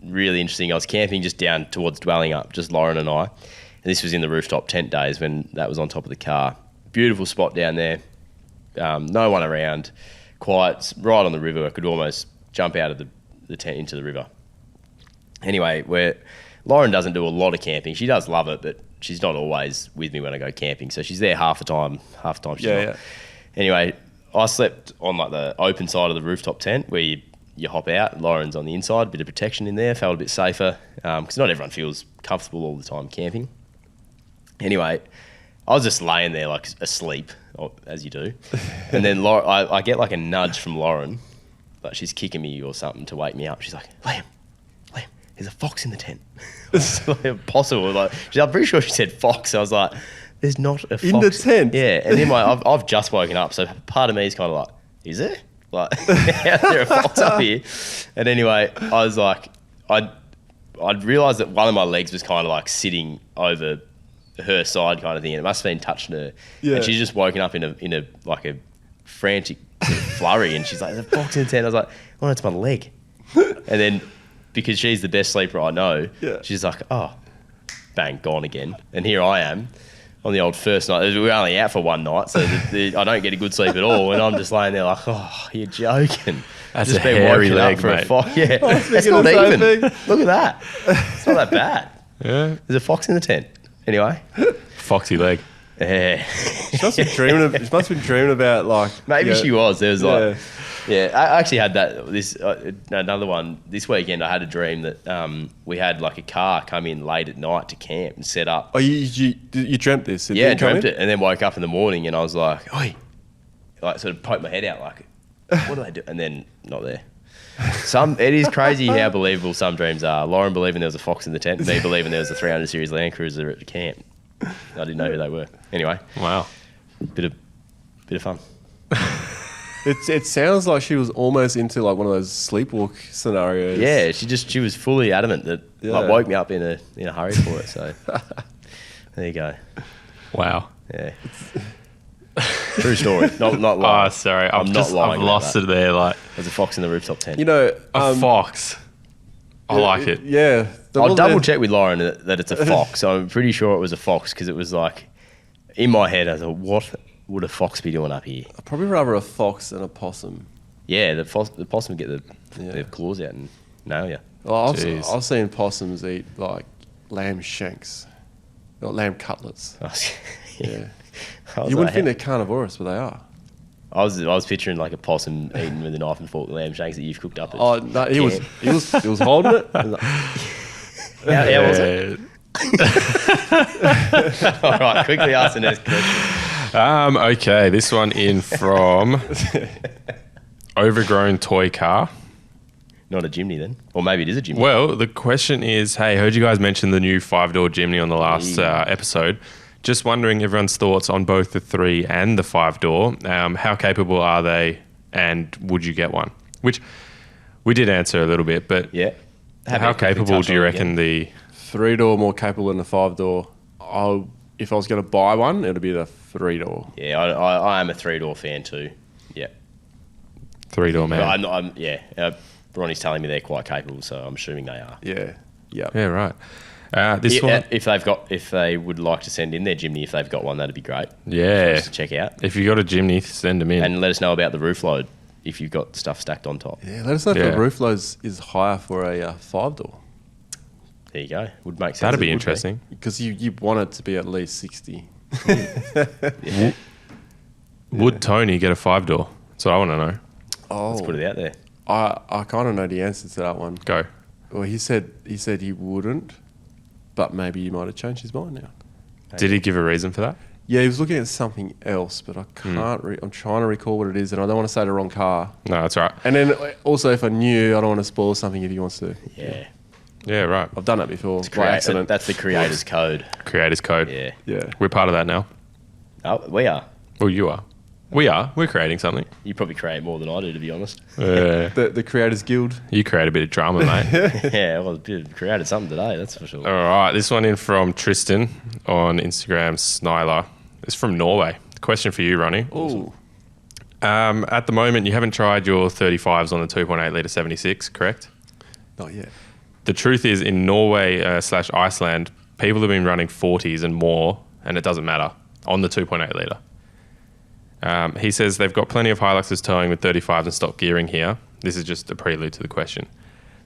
really interesting, I was camping just down towards Dwelling Up, just Lauren and I. And this was in the rooftop tent days when that was on top of the car. Beautiful spot down there. No one around. Quiet, right on the river. I could almost jump out of the tent into the river. Anyway, Lauren doesn't do a lot of camping. She does love it, but she's not always with me when I go camping. So she's there half the time she's not. Yeah. Anyway, I slept on like the open side of the rooftop tent where you hop out. Lauren's on the inside, a bit of protection in there, felt a bit safer because not everyone feels comfortable all the time camping. Anyway, I was just laying there like asleep, as you do. And then I get like a nudge from Lauren, like she's kicking me or something to wake me up. She's like, Liam, there's a fox in the tent. It's like impossible. Like, I'm pretty sure she said fox. I was like, there's not a fox. In the tent? Yeah. And then I've just woken up, so part of me is kind of like, is there? Like, is there a fox up here? And anyway, I was like, I'd realised that one of my legs was kind of like sitting over her side kind of thing, and it must have been touching her. Yeah. And she's just woken up in a like a frantic flurry, and she's like, there's a fox in the tent. I was like, oh, it's my leg. And then because she's the best sleeper I know, she's like, oh, bang, gone again. And here I am on the old first night. We were only out for one night, so I don't get a good sleep at all. And I'm just laying there like, oh, you're joking. That's just a hairy leg, for mate. a fox. Yeah, I was that's thinking not the same even. thing. Look at that. It's not that bad. Yeah. There's a fox in the tent. Anyway. Foxy leg. Yeah. She must have been dreaming about like. Maybe she was. There was like, Yeah. I actually had that. Another one this weekend. I had a dream that we had like a car come in late at night to camp and set up. Oh, you dreamt this? Yeah, I dreamt it, and then woke up in the morning and I was like, oi, like sort of poked my head out like, what do they do? And then not there. It is crazy how believable some dreams are. Lauren believing there was a fox in the tent, me believing there was a 300 series Land Cruiser at the camp. I didn't know who they were. Anyway, Wow. bit of fun. It sounds like she was almost into like one of those sleepwalk scenarios. Yeah, she was fully adamant that like, woke me up in a hurry for it. So there you go. Wow. Yeah. True story. Not lying. Oh, sorry. I'm not lying. I've lost it there. Like There's a fox in the rooftop tent. You know, a fox. I like it. Yeah. I'll double check with Lauren that it's a fox. I'm pretty sure it was a fox because it was like in my head. I thought, what would a fox be doing up here? I'd probably rather a fox than a possum. Yeah, the possum would get their claws out and nail you. Well, I've seen possums eat like lamb shanks, or lamb cutlets. Yeah. You wouldn't think they're carnivorous, but they are. I was picturing like a possum eating with a knife and fork lamb shanks that you've cooked up. Oh no, he was holding it. How was it? All right, quickly ask the next question. Okay, this one in from Overgrown Toy Car. Not a Jimny then, or maybe it is a Jimny. Well, the question is, hey, heard you guys mention the new 5-door Jimny on the last episode. Just wondering everyone's thoughts on both the 3 and the 5-door. How capable are they, and would you get one? Which we did answer a little bit, but yeah. How capable do you reckon the 3-door more capable than the 5-door? If I was going to buy one, it would be the 3-door. Yeah, I am a 3-door fan too. Yeah. 3-door man? But Ronnie's telling me they're quite capable, so I'm assuming they are. Yeah. Yeah. Yeah, right. This one, if they would like to send in their Jimny, if they've got one, that'd be great. Yeah. Just to check out. If you got a Jimny, send them in. And let us know about the roof load if you've got stuff stacked on top. Yeah, let us know if the roof load is higher for a 5-door. There you go. Would make sense. That'd be interesting. Because you want it to be at least 60. Yeah. Would Tony get a 5-door? That's what I want to know. Oh, Let's put it out there. I kind of know the answer to that one. Go. Well, he said he wouldn't, but maybe he might have changed his mind now. Did he give a reason for that? Yeah, he was looking at something else, but I can't. I'm trying to recall what it is, and I don't want to say the wrong car. No, that's right. And then also, if I knew, I don't want to spoil something if he wants to. Yeah. Yeah, right. I've done that before by accident. That's the creator's code. Creators code. Yeah. Yeah. We're part of that now. Oh, we are. Well, you are. We are. We're creating something. You probably create more than I do, to be honest. Yeah. The Creators Guild. You create a bit of drama, mate. Yeah, well, created something today, that's for sure. All right. This one in from Tristan on Instagram, Snyler. It's from Norway. Question for you, Ronnie. Oh. At the moment, you haven't tried your 35s on the 2.8 litre 76, correct? Not yet. The truth is, in Norway / Iceland, people have been running 40s and more, and it doesn't matter, on the 2.8 litre. He says they've got plenty of Hiluxes towing with 35s and stock gearing here. This is just a prelude to the question.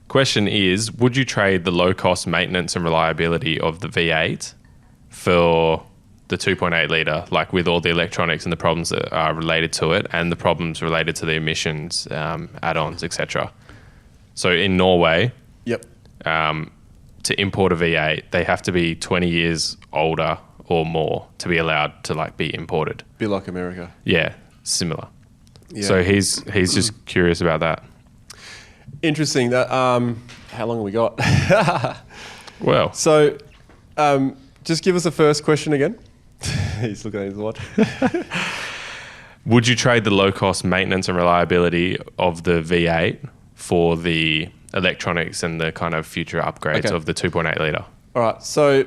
Question is, would you trade the low-cost maintenance and reliability of the V8 for the 2.8 litre, like with all the electronics and the problems that are related to it and the problems related to the emissions, add-ons, etc.? So in Norway... Yep. To import a V8, they have to be 20 years older or more to be allowed to like be imported. Be like America. Yeah, similar. Yeah. So he's just curious about that. Interesting. That how long have we got? Well, So, just give us the first question again. He's looking at his watch. would you trade the low-cost maintenance and reliability of the V8 for the electronics and the kind of future upgrades of the 2.8 litre? All right. So,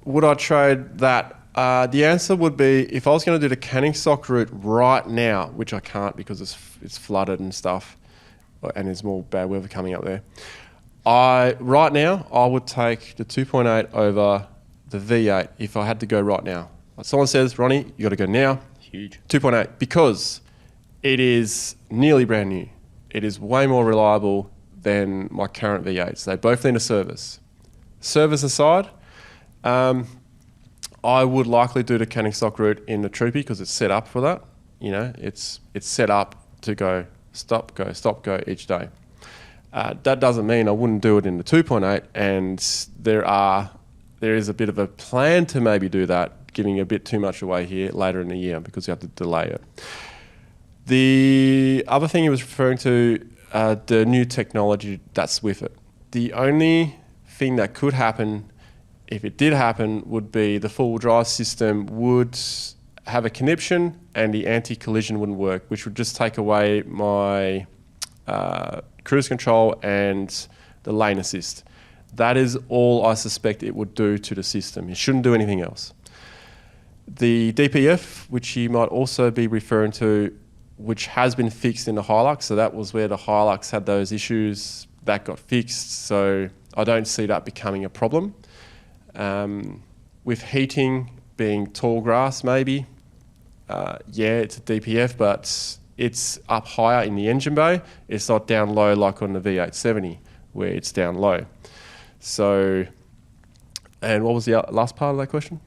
would I trade that? The answer would be if I was going to do the canning stock route right now, which I can't because it's flooded and stuff, and there's more bad weather coming up there. Right now I would take the 2.8 over the V8 if I had to go right now. Like someone says, Ronnie, you got to go now. Huge. 2.8 because it is nearly brand new. It is way more reliable than my current V8s. They both need a service. Service aside, I would likely do the canning stock route in the Troopy because it's set up for that. You know, it's set up to go stop, go each day. That doesn't mean I wouldn't do it in the 2.8, and there is a bit of a plan to maybe do that, giving a bit too much away here later in the year because you have to delay it. The other thing he was referring to, the new technology that's with it. The only thing that could happen, if it did happen, would be the four-wheel drive system would have a conniption and the anti-collision wouldn't work, which would just take away my cruise control and the lane assist. That is all I suspect it would do to the system. It shouldn't do anything else. The DPF, which he might also be referring to, which has been fixed in the Hilux, so that was where the Hilux had those issues, that got fixed, so I don't see that becoming a problem. With heating being tall grass maybe, it's a DPF, but it's up higher in the engine bay. It's not down low like on the V870 where it's down low. So, and what was the last part of that question?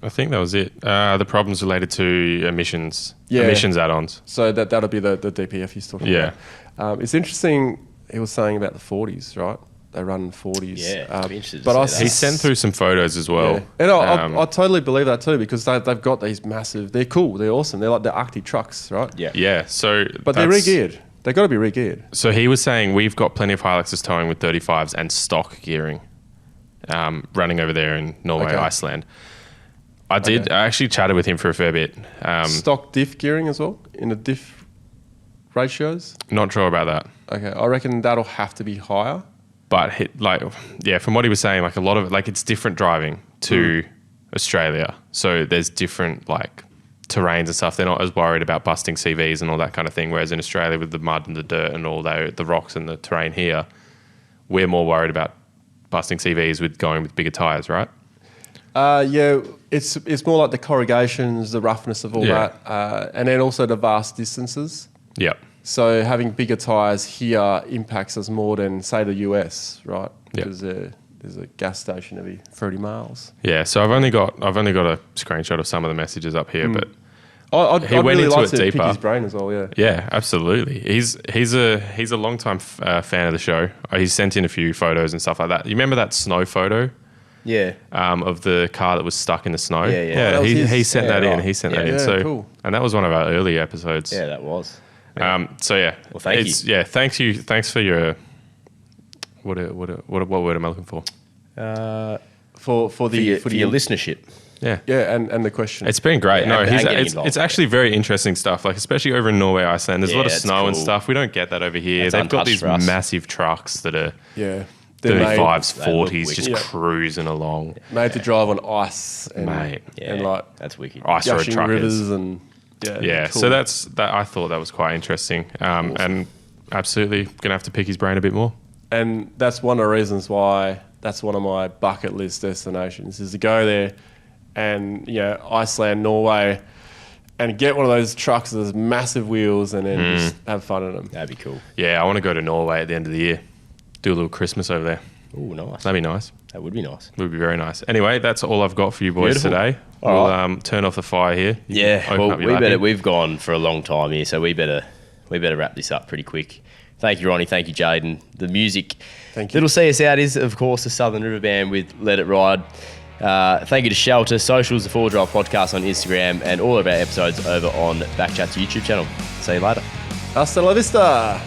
I think that was it. The problems related to emissions add-ons. So that'll be the DPF he's talking about. It's interesting, he was saying about the 40s, right? They run 40s. Yeah, I'd be interested but to see that. He sent through some photos as well. Yeah. And I totally believe that too, because they've got these massive, they're cool, they're awesome. They're like the Arctic trucks, right? Yeah. Yeah, so... But they're re-geared. They've got to be re-geared. So he was saying we've got plenty of Hiluxes towing with 35s and stock gearing running over there in Norway, Iceland. I actually chatted with him for a fair bit. Stock diff gearing as well, in the diff ratios? Not sure about that. Okay, I reckon that'll have to be higher. But from what he was saying, like a lot of it, it's different driving to Australia. So there's different terrains and stuff. They're not as worried about busting CVs and all that kind of thing. Whereas in Australia with the mud and the dirt and all the rocks and the terrain here, we're more worried about busting CVs with going with bigger tyres, right? It's more like the corrugations, the roughness of all that, and then also the vast distances. Yep. So having bigger tyres here impacts us more than, say, the US, right? Because there's a gas station every 30 miles. Yeah, so I've only got a screenshot of some of the messages up here, but I'd he went really into like it to deeper. pick his brain as well, yeah. Yeah, absolutely. He's a long time fan of the show. He's sent in a few photos and stuff like that. You remember that snow photo? Yeah. Of the car that was stuck in the snow. Yeah. He sent that in. He sent that in. Yeah, So cool. And that was one of our early episodes. Yeah, that was. Well, thank you. Yeah, thanks you. Thanks for your what word am I looking for? For your listenership. Yeah. Yeah, and the question. It's been great. Yeah, It's actually very interesting stuff. Especially over in Norway, Iceland. There's a lot of snow and stuff. We don't get that over here. They've got these massive trucks that are 35s, 40s, just cruising along. Made to drive on ice and that's wicked. Ice road gushing truckers. rivers and cool. So that. I thought that was quite interesting, and absolutely gonna have to pick his brain a bit more. And that's one of the reasons why that's one of my bucket list destinations is to go there and Iceland, Norway, and get one of those trucks with those massive wheels and then just have fun in them. That'd be cool. Yeah, I want to go to Norway at the end of the year. Do a little Christmas over there. Oh, nice. That'd be nice. That would be nice. Would be very nice. Anyway, that's all I've got for you boys today. We'll turn off the fire here. We've gone for a long time here, so we better wrap this up pretty quick. Thank you, Ronnie. Thank you, Jaden. The music that'll see us out is, of course, the Southern River Band with Let It Ride. Thank you to Shelter, Socials, the 4 Drive Podcast on Instagram, and all of our episodes over on BackChat's YouTube channel. See you later. Hasta la vista.